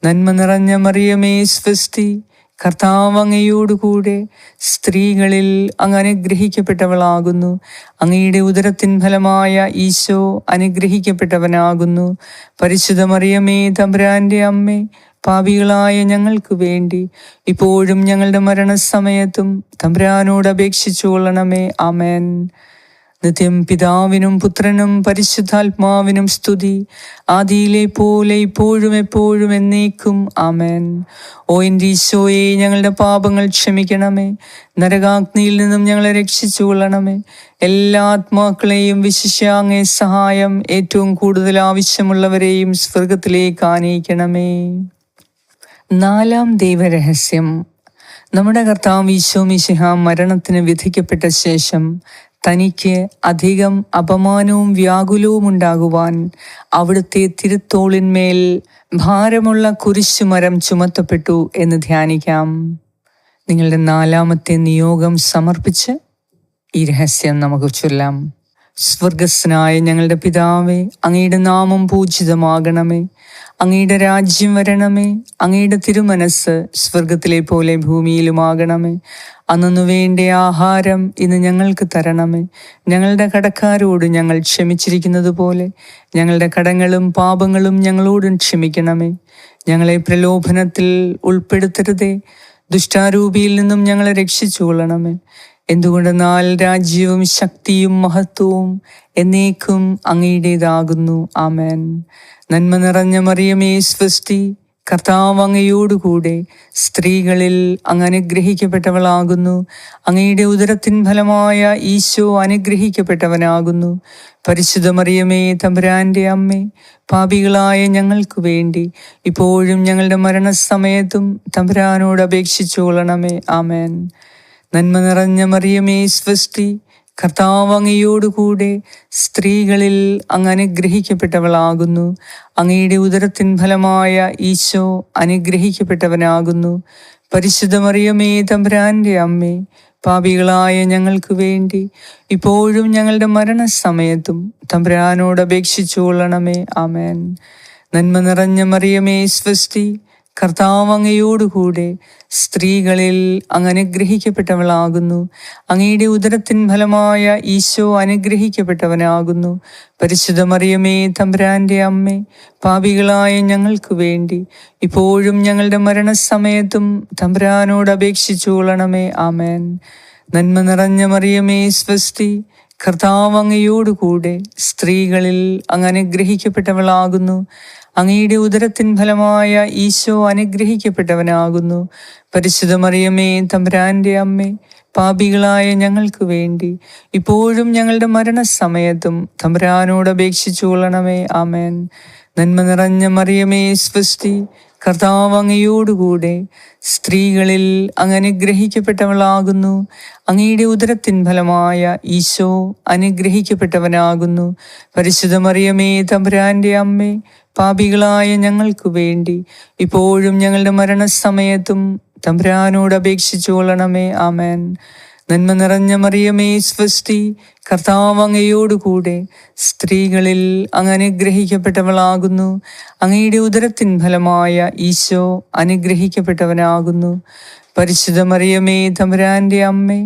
നന്മ നിറഞ്ഞ മറിയമേ, സ്വസ്തി, കർത്താവ് അങ്ങയോടുകൂടെ സ്ത്രീകളിൽ അങ്ങ് അനുഗ്രഹിക്കപ്പെട്ടവളാകുന്നു. അങ്ങയുടെ ഉദരത്തിൻ ഫലമായ ഈശോ അനുഗ്രഹിക്കപ്പെട്ടവനാകുന്നു. പരിശുദ്ധ മറിയമേ, തമ്പുരാന്റെ അമ്മേ, പാപികളായ ഞങ്ങൾക്ക് വേണ്ടി ഇപ്പോഴും ഞങ്ങളുടെ മരണസമയത്തും തമ്പുരാനോട് അപേക്ഷിച്ചു കൊള്ളണമേ. ആമേൻ. നിത്യം പിതാവിനും പുത്രനും പരിശുദ്ധാത്മാവിനും സ്തുതി, ആദിയിലെ പോലെ ഇപ്പോഴും എപ്പോഴും എന്നേക്കും. ആമേൻ. ഓ എൻ്റെ ഈശോയെ, ഞങ്ങളുടെ പാപങ്ങൾ ക്ഷമിക്കണമേ. നരകാഗ്നിയിൽ നിന്നും ഞങ്ങളെ രക്ഷിച്ചു കൊള്ളണമേ. എല്ലാ ആത്മാക്കളെയും, വിശിഷ്യ അങ്ങേ സഹായം ഏറ്റവും കൂടുതൽ ആവശ്യമുള്ളവരെയും സ്വർഗത്തിലേക്ക് ആനയിക്കണമേ. നാലാം ദൈവരഹസ്യം. നമ്മുടെ കർത്താവ് ഈശോ മിശിഹ മരണത്തിന് വിധിക്കപ്പെട്ട ശേഷം തനിക്ക് അധികം അപമാനവും വ്യാകുലവും ഉണ്ടാകുവാൻ അവിടുത്തെ തിരുത്തോളിന്മേൽ ഭാരമുള്ള കുരിശുമരം ചുമത്തപ്പെട്ടു എന്ന് ധ്യാനിക്കാം. നിങ്ങളുടെ നാലാമത്തെ നിയോഗം സമർപ്പിച്ച് ഈ രഹസ്യം നമുക്ക് ചൊല്ലാം. സ്വർഗസ്നായ ഞങ്ങളുടെ പിതാവേ, അങ്ങയുടെ നാമം പൂജിതമാകണമേ. അങ്ങയുടെ രാജ്യം വരണമേ. അങ്ങയുടെ തിരുമനസ് സ്വർഗത്തിലെ പോലെ ഭൂമിയിലുമാകണമേ. അന്നു വേണ്ട ആഹാരം ഇന്ന് ഞങ്ങൾക്ക് തരണമേ. ഞങ്ങളുടെ കടക്കാരോട് ഞങ്ങൾ ക്ഷമിച്ചിരിക്കുന്നത് പോലെ ഞങ്ങളുടെ കടങ്ങളും പാപങ്ങളും ഞങ്ങളോടും ക്ഷമിക്കണമേ. ഞങ്ങളെ പ്രലോഭനത്തിൽ ഉൾപ്പെടുത്തരുതേ, ദുഷ്ടാരൂപിയിൽ നിന്നും ഞങ്ങളെ രക്ഷിച്ചു കൊള്ളണമേ. എന്തുകൊണ്ടെന്നാൽ രാജ്യവും ശക്തിയും മഹത്വവും എന്നേക്കും അങ്ങയുടേതാകുന്നു. ആമേൻ. നന്മ നിറഞ്ഞ മറിയമേ, സ്വസ്തി, കർത്താവ് അങ്ങയോടുകൂടെ സ്ത്രീകളിൽ അങ്ങ് അനുഗ്രഹിക്കപ്പെട്ടവളാകുന്നു. അങ്ങയുടെ ഉദരത്തിൻ ഫലമായ ഈശോ അനുഗ്രഹിക്കപ്പെട്ടവനാകുന്നു. പരിശുദ്ധ മറിയമേ, തമ്പുരാന്റെ അമ്മേ, പാപികളായ ഞങ്ങൾക്ക് വേണ്ടി ഇപ്പോഴും ഞങ്ങളുടെ മരണസമയത്തും തമ്പുരാനോട് അപേക്ഷിച്ചു കൊള്ളണമേ. ആമേൻ. നന്മ നിറഞ്ഞ മറിയമേ, സ്വസ്തി, കർത്താവ് അങ്ങയോടുകൂടെ സ്ത്രീകളിൽ അങ്ങ് അനുഗ്രഹിക്കപ്പെട്ടവളാകുന്നു. അങ്ങയുടെ ഉദരത്തിൻ ഫലമായ ഈശോ അനുഗ്രഹിക്കപ്പെട്ടവനാകുന്നു. പരിശുദ്ധ മറിയമേ, തമ്പുരാന്റെ അമ്മേ, പാപികളായ ഞങ്ങൾക്ക് വേണ്ടി ഇപ്പോഴും ഞങ്ങളുടെ മരണസമയത്തും തമ്പുരാനോട് അപേക്ഷിച്ചുകൊള്ളണമേ. ആമേൻ. നന്മ നിറഞ്ഞ മറിയമേ, സ്വസ്തി, കർത്താവ് അങ്ങയോടുകൂടെ സ്ത്രീകളിൽ അങ്ങ് അനുഗ്രഹിക്കപ്പെട്ടവളാകുന്നു. അങ്ങയുടെ ഉദരത്തിൻ ഫലമായ ഈശോ അനുഗ്രഹിക്കപ്പെട്ടവനാകുന്നു. പരിശുദ്ധ മറിയമേ, തമ്പുരാന്റെ അമ്മേ, പാപികളായ ഞങ്ങൾക്ക് വേണ്ടി ഇപ്പോഴും ഞങ്ങളുടെ മരണസമയത്തും തമ്പുരാനോട് അപേക്ഷിച്ചുകൊള്ളണമേ. ആമേൻ. നന്മ നിറഞ്ഞ മറിയമേ, സ്വസ്തി, കർത്താവ് അങ്ങയോടുകൂടെ സ്ത്രീകളിൽ അങ്ങ് അനുഗ്രഹിക്കപ്പെട്ടവളാകുന്നു. അങ്ങയുടെ ഉദരത്തിൻ ഫലമായ ഈശോ അനുഗ്രഹിക്കപ്പെട്ടവനാകുന്നു. പരിശുദ്ധ മറിയമേ, തമ്പുരാന്റെ അമ്മേ, പാപികളായ ഞങ്ങൾക്ക് വേണ്ടി ഇപ്പോഴും ഞങ്ങളുടെ മരണസമയത്തും തമ്പുരാനോട് അപേക്ഷിച്ചുകൊള്ളണമേ. ആമേൻ. നന്മ നിറഞ്ഞ മറിയമേ, സ്വസ്തി, കർത്താവ് അങ്ങയോടുകൂടെ സ്ത്രീകളിൽ അങ്ങ് അനുഗ്രഹിക്കപ്പെട്ടവളാകുന്നു. അങ്ങയുടെ ഉദരത്തിൻ ഫലമായ ഈശോ അനുഗ്രഹിക്കപ്പെട്ടവനാകുന്നു. പരിശുദ്ധ മറിയമേ, തമ്പുരാന്റെ അമ്മേ, പാപികളായ ഞങ്ങൾക്ക് വേണ്ടി ഇപ്പോഴും ഞങ്ങളുടെ മരണസമയത്തും തമ്പുരാനോട് അപേക്ഷിച്ചുകൊള്ളണമേ. ആമേൻ. നന്മ നിറഞ്ഞ മറിയമേ, സ്വസ്തി, കർത്താവ് അങ്ങയോടുകൂടെ സ്ത്രീകളിൽ അങ്ങ് അനുഗ്രഹിക്കപ്പെട്ടവളാകുന്നു. അങ്ങയുടെ ഉദരത്തിൻ ഫലമായ ഈശോ അനുഗ്രഹിക്കപ്പെട്ടവനാകുന്നു. പരിശുദ്ധ മറിയമേ, തമ്പുരാന്റെ അമ്മേ,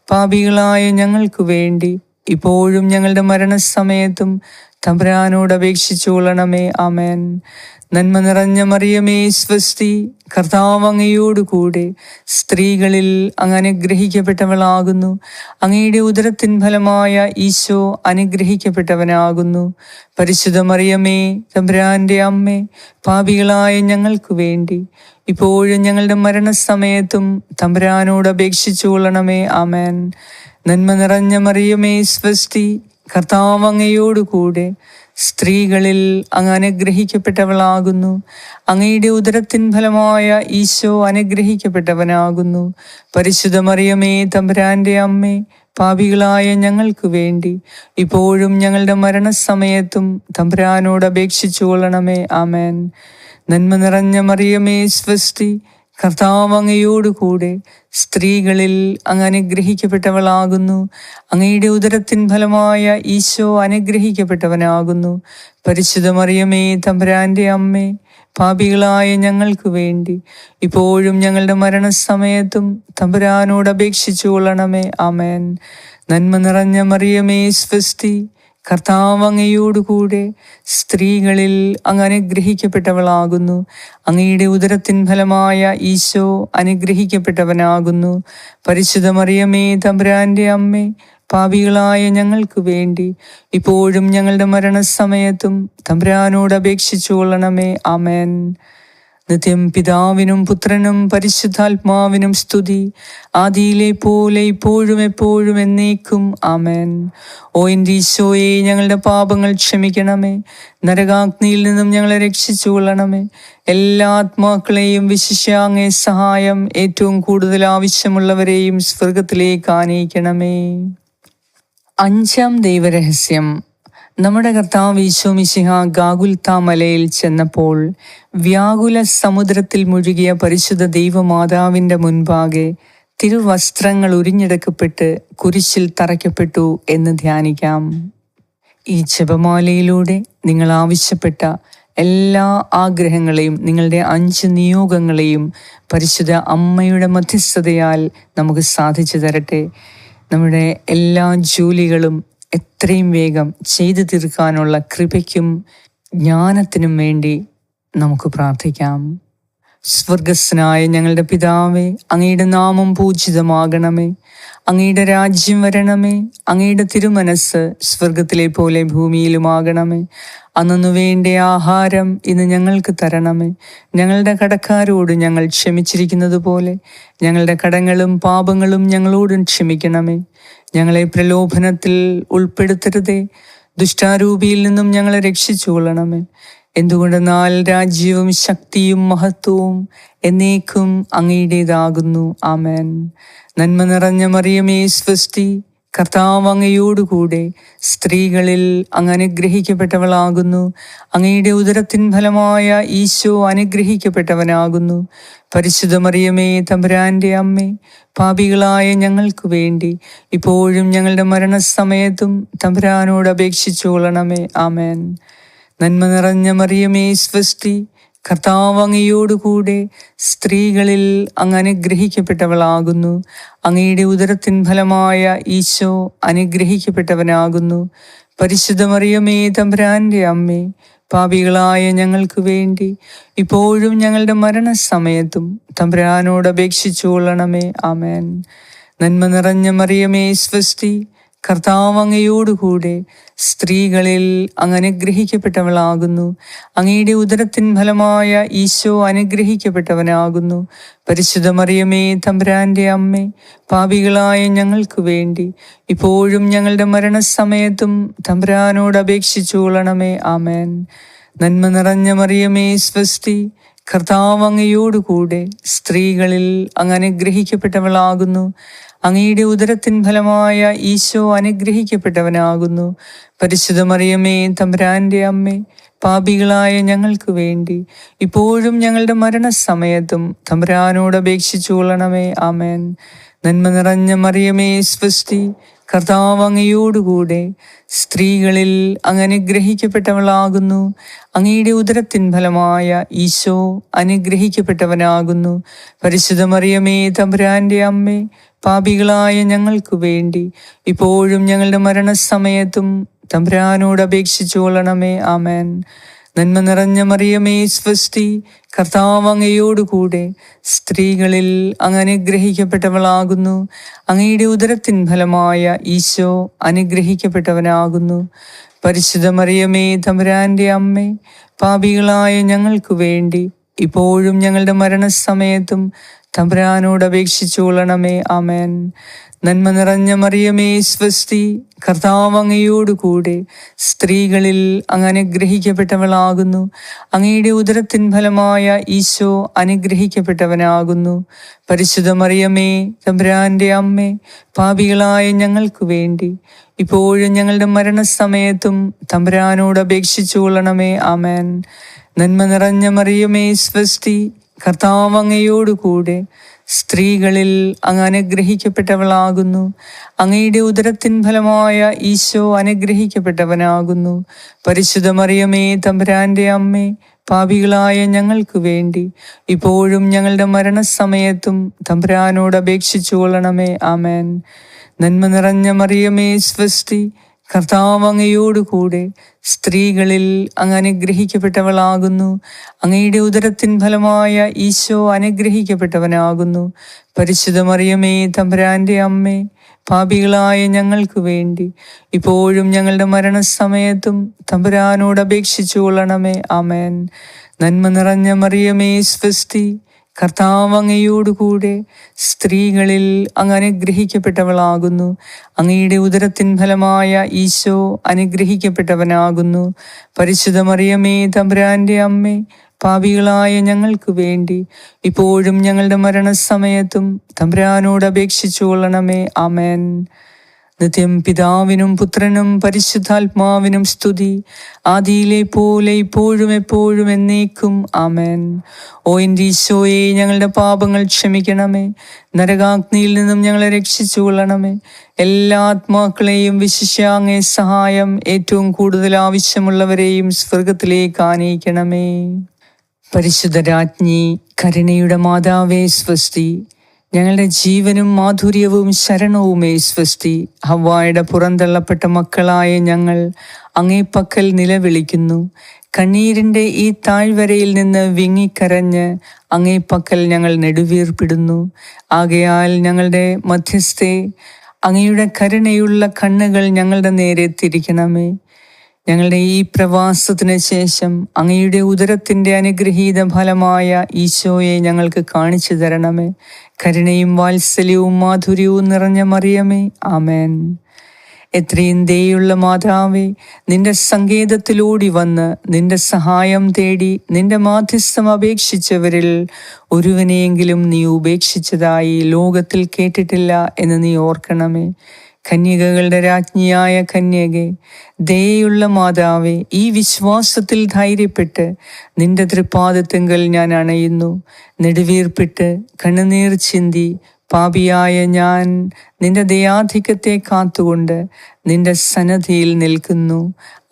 പാപികളായ ഞങ്ങൾക്ക് വേണ്ടി ഇപ്പോഴും ഞങ്ങളുടെ മരണസമയത്തും തമ്പുരാനോട് അപേക്ഷിച്ചുകൊള്ളണമേ. ആമേൻ. നന്മ നിറഞ്ഞ മറിയമേ, സ്വസ്തി, കർത്താവ് അങ്ങയോടുകൂടെ സ്ത്രീകളിൽ അങ്ങ് അനുഗ്രഹിക്കപ്പെട്ടവളാകുന്നു. അങ്ങയുടെ ഉദരത്തിൻ ഫലമായ ഈശോ അനുഗ്രഹിക്കപ്പെട്ടവനാകുന്നു. പരിശുദ്ധ മറിയമേ, തമ്പുരാന്റെ അമ്മേ, പാപികളായ ഞങ്ങൾക്ക് വേണ്ടി ഇപ്പോഴും ഞങ്ങളുടെ മരണസമയത്തും തമ്പുരാനോട് അപേക്ഷിച്ചുകൊള്ളണമേ. ആമേൻ. നന്മ നിറഞ്ഞ മറിയമേ, സ്വസ്തി, കർത്താവ് അങ്ങയോടുകൂടെ സ്ത്രീകളിൽ അങ്ങ് അനുഗ്രഹിക്കപ്പെട്ടവളാകുന്നു. അങ്ങയുടെ ഉദരത്തിൻ ഫലമായ ഈശോ അനുഗ്രഹിക്കപ്പെട്ടവനാകുന്നു. പരിശുദ്ധ മറിയമേ, തമ്പുരാന്റെ അമ്മേ, പാപികളായ ഞങ്ങൾക്ക് വേണ്ടി ഇപ്പോഴും ഞങ്ങളുടെ മരണസമയത്തും തമ്പുരാനോട് അപേക്ഷിച്ചുകൊള്ളണമേ. ആമേൻ. നന്മ നിറഞ്ഞ മറിയമേ, സ്വസ്തി, കർത്താവ് അങ്ങയോടുകൂടെ സ്ത്രീകളിൽ അങ്ങ് അനുഗ്രഹിക്കപ്പെട്ടവളാകുന്നു. അങ്ങയുടെ ഉദരത്തിൻ ഫലമായ ഈശോ അനുഗ്രഹിക്കപ്പെട്ടവനാകുന്നു. പരിശുദ്ധ മറിയമേ, തമ്പുരാന്റെ അമ്മേ, പാപികളായ ഞങ്ങൾക്ക് വേണ്ടി ഇപ്പോഴും ഞങ്ങളുടെ മരണസമയത്തും തമ്പുരാനോട് അപേക്ഷിച്ചുകൊള്ളണമേ. ആമേൻ. നന്മ നിറഞ്ഞ മറിയമേ, സ്വസ്തി, കർത്താവ് അങ്ങയോടുകൂടെ സ്ത്രീകളിൽ അങ്ങ് അനുഗ്രഹിക്കപ്പെട്ടവളാകുന്നു. അങ്ങയുടെ ഉദരത്തിൻ ഫലമായ ഈശോ അനുഗ്രഹിക്കപ്പെട്ടവനാകുന്നു. പരിശുദ്ധ മറിയമേ, തമ്പുരാന്റെ അമ്മേ, പാപികളായ ഞങ്ങൾക്ക് വേണ്ടി ഇപ്പോഴും ഞങ്ങളുടെ മരണസമയത്തും തമ്പുരാനോട് അപേക്ഷിച്ചുകൊള്ളണമേ. ആമേൻ. നിത്യം പിതാവിനും പുത്രനും പരിശുദ്ധാത്മാവിനും സ്തുതി, ആദിയിലെ പോലെ ഇപ്പോഴും എപ്പോഴും എന്നേക്കും. ആമേൻ. ഓ എൻ്റെ ഈശോയെ, ഞങ്ങളുടെ പാപങ്ങൾ ക്ഷമിക്കണമേ. നരകാഗ്നിയിൽ നിന്നും ഞങ്ങളെ രക്ഷിച്ചുകൊള്ളണമേ. എല്ലാ ആത്മാക്കളെയും, വിശിഷ്യ അങ്ങേ സഹായം ഏറ്റവും കൂടുതൽ ആവശ്യമുള്ളവരെയും സ്വർഗത്തിലേക്ക് ആനയിക്കണമേ. അഞ്ചാം ദൈവരഹസ്യം. നമ്മുടെ കർത്താവ് ഈശോ മിശിഹ ഗാഗുൽത്താ മലയിൽ ചെന്നപ്പോൾ വ്യാകുല സമുദ്രത്തിൽ മുഴുകിയ പരിശുദ്ധ ദൈവമാതാവിൻ്റെ മുൻപാകെ തിരുവസ്ത്രങ്ങൾ ഉരിഞ്ഞെടുക്കപ്പെട്ട് കുരിശിൽ തറയ്ക്കപ്പെട്ടു എന്ന് ധ്യാനിക്കാം. ഈ ജപമാലയിലൂടെ നിങ്ങൾ ആവശ്യപ്പെട്ട എല്ലാ ആഗ്രഹങ്ങളെയും, നിങ്ങളുടെ 5 നിയോഗങ്ങളെയും പരിശുദ്ധ അമ്മയുടെ മധ്യസ്ഥതയാൽ നമുക്ക് സാധിച്ചു തരട്ടെ. നമ്മുടെ എല്ലാ ജോലികളും എത്രയും വേഗം ചെയ്തു തീർക്കാനുള്ള കൃപയ്ക്കും ജ്ഞാനത്തിനും വേണ്ടി നമുക്ക് പ്രാർത്ഥിക്കാം. സ്വർഗസ്നായ ഞങ്ങളുടെ പിതാവേ, അങ്ങയുടെ നാമം പൂജിതമാകണമേ. അങ്ങയുടെ രാജ്യം വരണമേ. അങ്ങയുടെ തിരുമനസ് സ്വർഗത്തിലെ പോലെ ഭൂമിയിലുമാകണമേ. അന്നു വേണ്ട ആഹാരം ഇന്ന് ഞങ്ങൾക്ക് തരണമേ. ഞങ്ങളുടെ കടക്കാരോട് ഞങ്ങൾ ക്ഷമിച്ചിരിക്കുന്നത് പോലെ ഞങ്ങളുടെ കടങ്ങളും പാപങ്ങളും ഞങ്ങളോടും ക്ഷമിക്കണമേ. ഞങ്ങളെ പ്രലോഭനത്തിൽ ഉൾപ്പെടുത്തരുതേ, ദുഷ്ടാരൂപിയിൽ നിന്നും ഞങ്ങളെ രക്ഷിച്ചുകൊള്ളണമേ. എന്തുകൊണ്ടെന്നാൽ രാജ്യവും ശക്തിയും മഹത്വവും എന്നേക്കും അങ്ങയുടേതാകുന്നു. ആമേൻ. നന്മ നിറഞ്ഞ മറിയമേ, സ്വസ്തി, കർത്താവ് അങ്ങയോടുകൂടെ സ്ത്രീകളിൽ അങ്ങ് അനുഗ്രഹിക്കപ്പെട്ടവളാകുന്നു. അങ്ങയുടെ ഉദരത്തിൻ ഫലമായ ഈശോ അനുഗ്രഹിക്കപ്പെട്ടവനാകുന്നു. പരിശുദ്ധ മറിയമേ, തമ്പുരാന്റെ അമ്മേ, പാപികളായ ഞങ്ങൾക്ക് വേണ്ടി ഇപ്പോഴും ഞങ്ങളുടെ മരണസമയത്തും തമ്പുരാനോട് അപേക്ഷിച്ചുകൊള്ളണമേ. ആമേൻ. നന്മ നിറഞ്ഞ മറിയമേ, സ്വസ്തി, കർത്താവ് അങ്ങയോടുകൂടെ സ്ത്രീകളിൽ അങ്ങ് അനുഗ്രഹിക്കപ്പെട്ടവളാകുന്നു. അങ്ങയുടെ ഉദരത്തിൻ ഫലമായ ഈശോ അനുഗ്രഹിക്കപ്പെട്ടവനാകുന്നു. പരിശുദ്ധ മറിയമേ, തമ്പുരാന്റെ അമ്മേ, പാപികളായ ഞങ്ങൾക്ക് വേണ്ടി ഇപ്പോഴും ഞങ്ങളുടെ മരണസമയത്തും തമ്പുരാനോട് അപേക്ഷിച്ചുകൊള്ളണമേ. ആമേൻ. നന്മ നിറഞ്ഞ മറിയമേ, സ്വസ്തി, കർത്താവ് അങ്ങയോടുകൂടെ സ്ത്രീകളിൽ അങ്ങ് അനുഗ്രഹിക്കപ്പെട്ടവളാകുന്നു. അങ്ങയുടെ ഉദരത്തിൻ ഫലമായ ഈശോ അനുഗ്രഹിക്കപ്പെട്ടവനാകുന്നു. പരിശുദ്ധ മറിയമേ, തമ്പുരാന്റെ അമ്മേ, പാപികളായ ഞങ്ങൾക്ക് വേണ്ടി ഇപ്പോഴും ഞങ്ങളുടെ മരണസമയത്തും തമ്പുരാനോട് അപേക്ഷിച്ചുകൊള്ളണമേ. ആമേൻ. നന്മ നിറഞ്ഞ മറിയമേ, സ്വസ്തി, കർത്താവ് അങ്ങയോടുകൂടെ സ്ത്രീകളിൽ അങ്ങ് അനുഗ്രഹിക്കപ്പെട്ടവളാകുന്നു. അങ്ങയുടെ ഉദരത്തിൻ ഫലമായ ഈശോ അനുഗ്രഹിക്കപ്പെട്ടവനാകുന്നു. പരിശുദ്ധ മറിയമേ, തമ്പുരാന്റെ അമ്മേ, പാപികളായ ഞങ്ങൾക്ക് വേണ്ടി ഇപ്പോഴും ഞങ്ങളുടെ മരണസമയത്തും തമ്പുരാനോട് അപേക്ഷിച്ചുകൊള്ളണമേ. ആമേൻ. നന്മ നിറഞ്ഞ മറിയമേ, സ്വസ്തി, കർത്താവ് അങ്ങയോടുകൂടെ സ്ത്രീകളിൽ അങ്ങ് അനുഗ്രഹിക്കപ്പെട്ടവളാകുന്നു. അങ്ങയുടെ ഉദരത്തിൻ ഫലമായ ഈശോ അനുഗ്രഹിക്കപ്പെട്ടവനാകുന്നു. പരിശുദ്ധ മറിയമേ, തമ്പുരാന്റെ അമ്മേ, പാപികളായ ഞങ്ങൾക്ക് വേണ്ടി ഇപ്പോഴും ഞങ്ങളുടെ മരണസമയത്തും തമ്പുരാനോട് അപേക്ഷിച്ചുകൊള്ളണമേ. ആമേൻ. നന്മ നിറഞ്ഞ മറിയമേ, സ്വസ്തി, കർത്താവ് അങ്ങയോടുകൂടെ സ്ത്രീകളിൽ അങ്ങ് അനുഗ്രഹിക്കപ്പെട്ടവളാകുന്നു. അങ്ങയുടെ ഉദരത്തിൻ ഫലമായ ഈശോ അനുഗ്രഹിക്കപ്പെട്ടവനാകുന്നു. പരിശുദ്ധ മറിയമേ, തമ്പുരാന്റെ അമ്മേ, പാപികളായ ഞങ്ങൾക്ക് വേണ്ടി ഇപ്പോഴും ഞങ്ങളുടെ മരണസമയത്തും തമ്പുരാനോട് അപേക്ഷിച്ചുകൊള്ളണമേ. ആമേൻ. നന്മ നിറഞ്ഞ മറിയമേ, സ്വസ്തി, കർത്താവ് അങ്ങയോടുകൂടെ സ്ത്രീകളിൽ അങ്ങ് അനുഗ്രഹിക്കപ്പെട്ടവളാകുന്നു. അങ്ങയുടെ ഉദരത്തിൻ ഫലമായ ഈശോ അനുഗ്രഹിക്കപ്പെട്ടവനാകുന്നു. പരിശുദ്ധ മറിയമേ, തമ്പുരാന്റെ അമ്മേ, പാപികളായ ഞങ്ങൾക്ക് വേണ്ടി ഇപ്പോഴും ഞങ്ങളുടെ മരണസമയത്തും തമ്പുരാനോട് അപേക്ഷിച്ചുകൊള്ളണമേ. ആമേൻ. നന്മ നിറഞ്ഞ മറിയമേ, സ്വസ്തി, കർത്താവ് അങ്ങയോടുകൂടെ സ്ത്രീകളിൽ അങ്ങ് അനുഗ്രഹിക്കപ്പെട്ടവളാകുന്നു. അങ്ങയുടെ ഉദരത്തിൻ ഫലമായ ഈശോ അനുഗ്രഹിക്കപ്പെട്ടവനാകുന്നു. പരിശുദ്ധ മറിയമേ, തമ്പുരാന്റെ അമ്മേ, പാപികളായ ഞങ്ങൾക്ക് വേണ്ടി ഇപ്പോഴും ഞങ്ങളുടെ മരണസമയത്തും തമ്പുരാനോട് അപേക്ഷിച്ചുകൊള്ളണമേ. ആമേൻ. നന്മ നിറഞ്ഞ മറിയമേ, സ്വസ്തി, കർത്താവ് അങ്ങയോടുകൂടെ സ്ത്രീകളിൽ അങ്ങ് അനുഗ്രഹിക്കപ്പെട്ടവളാകുന്നു. അങ്ങയുടെ ഉദരത്തിൻ ഫലമായ ഈശോ അനുഗ്രഹിക്കപ്പെട്ടവനാകുന്നു. പരിശുദ്ധ മറിയമേ, തമ്പുരാന്റെ അമ്മേ, പാപികളായ ഞങ്ങൾക്ക് വേണ്ടി ഇപ്പോഴും ഞങ്ങളുടെ മരണസമയത്തും തമ്പുരാനോട് അപേക്ഷിച്ചുകൊള്ളണമേ. ആമേൻ. നന്മ നിറഞ്ഞ മറിയമേ, സ്വസ്തി, കർത്താവ് അങ്ങയോടുകൂടെ സ്ത്രീകളിൽ അങ്ങ് അനുഗ്രഹിക്കപ്പെട്ടവളാകുന്നു. അങ്ങയുടെ ഉദരത്തിൻ ഫലമായ ഈശോ അനുഗ്രഹിക്കപ്പെട്ടവനാകുന്നു. പരിശുദ്ധ മറിയമേ, തമ്പുരാന്റെ അമ്മേ, പാപികളായ ഞങ്ങൾക്ക് വേണ്ടി ഇപ്പോഴും ഞങ്ങളുടെ മരണസമയത്തും തമ്പുരാനോട് അപേക്ഷിച്ചുകൊള്ളണമേ. ആമേൻ. നിത്യം പിതാവിനും പുത്രനും പരിശുദ്ധാത്മാവിനും സ്തുതി, ആദിയിലെ പോലെ ഇപ്പോഴും എപ്പോഴും എന്നേക്കും. ആമേൻ. ഓ എൻ്റെ ഈശോയെ, ഞങ്ങളുടെ പാപങ്ങൾ ക്ഷമിക്കണമേ. നരകാഗ്നിയിൽ നിന്നും ഞങ്ങളെ രക്ഷിച്ചുകൊള്ളണമേ. എല്ലാ ആത്മാക്കളെയും വിശിഷ്യ അങ്ങേ സഹായം ഏറ്റവും കൂടുതൽ ആവശ്യമുള്ളവരെയും സ്വർഗത്തിലേക്ക് ആനയിക്കണമേ. പരിശുദ്ധ രാജ്ഞി, കരുണയുടെ മാതാവേ, സ്വസ്തി. ഞങ്ങളുടെ ജീവനും മാധുര്യവും ശരണവുമേ, സ്വസ്തി. ഹവ്വായുടെ പുറന്തള്ളപ്പെട്ട മക്കളായ ഞങ്ങൾ അങ്ങേപ്പക്കൽ നിലവിളിക്കുന്നു. കണ്ണീരിൻ്റെ ഈ താഴ്വരയിൽ നിന്ന് വിങ്ങിക്കരഞ്ഞ് അങ്ങേപ്പക്കൽ ഞങ്ങൾ നെടുവീർപ്പിടുന്നു. ആകയാൽ ഞങ്ങളുടെ മധ്യസ്ഥേ, അങ്ങയുടെ കരുണയുള്ള കണ്ണുകൾ ഞങ്ങളുടെ നേരെ തിരിക്കണമേ. ഞങ്ങളുടെ ഈ പ്രവാസത്തിന് ശേഷം അങ്ങയുടെ ഉദരത്തിൻ്റെ അനുഗ്രഹീത ഫലമായ ഈശോയെ ഞങ്ങൾക്ക് കാണിച്ചു തരണമേ. കരുണയും വാത്സല്യവും മാധുര്യവും നിറഞ്ഞ മറിയമേ, ആമേൻ. എത്രയും ദയുള്ള മാതാവേ, നിന്റെ സങ്കേതത്തിലൂടി വന്ന് നിന്റെ സഹായം തേടി നിന്റെ മാധ്യസ്ഥം അപേക്ഷിച്ചവരിൽ ഒരുവനെയെങ്കിലും നീ ഉപേക്ഷിച്ചതായി ലോകത്തിൽ കേട്ടിട്ടില്ല എന്ന് നീ ഓർക്കണമേ. കന്യകകളുടെ രാജ്ഞിയായ കന്യകെ, ദയയുള്ള മാതാവേ, ഈ വിശ്വാസത്തിൽ ധൈര്യപ്പെട്ട് നിന്റെ തൃപ്പാദത്തിങ്കൽ ഞാൻ അണയുന്നു. നെടുവീർപ്പിട്ട് കണ്ണുനീർ ചിന്തി പാപിയായ ഞാൻ നിന്റെ ദയാധിക്യത്തെ കാത്തുകൊണ്ട് നിന്റെ സന്നദ്ധിയിൽ നിൽക്കുന്നു.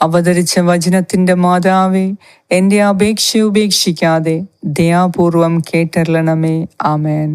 അവതരിച്ച വചനത്തിൻ്റെ മാതാവേ, എൻ്റെ അപേക്ഷ ഉപേക്ഷിക്കാതെ ദയാപൂർവം കേട്ടരുളണമേ. ആമേൻ.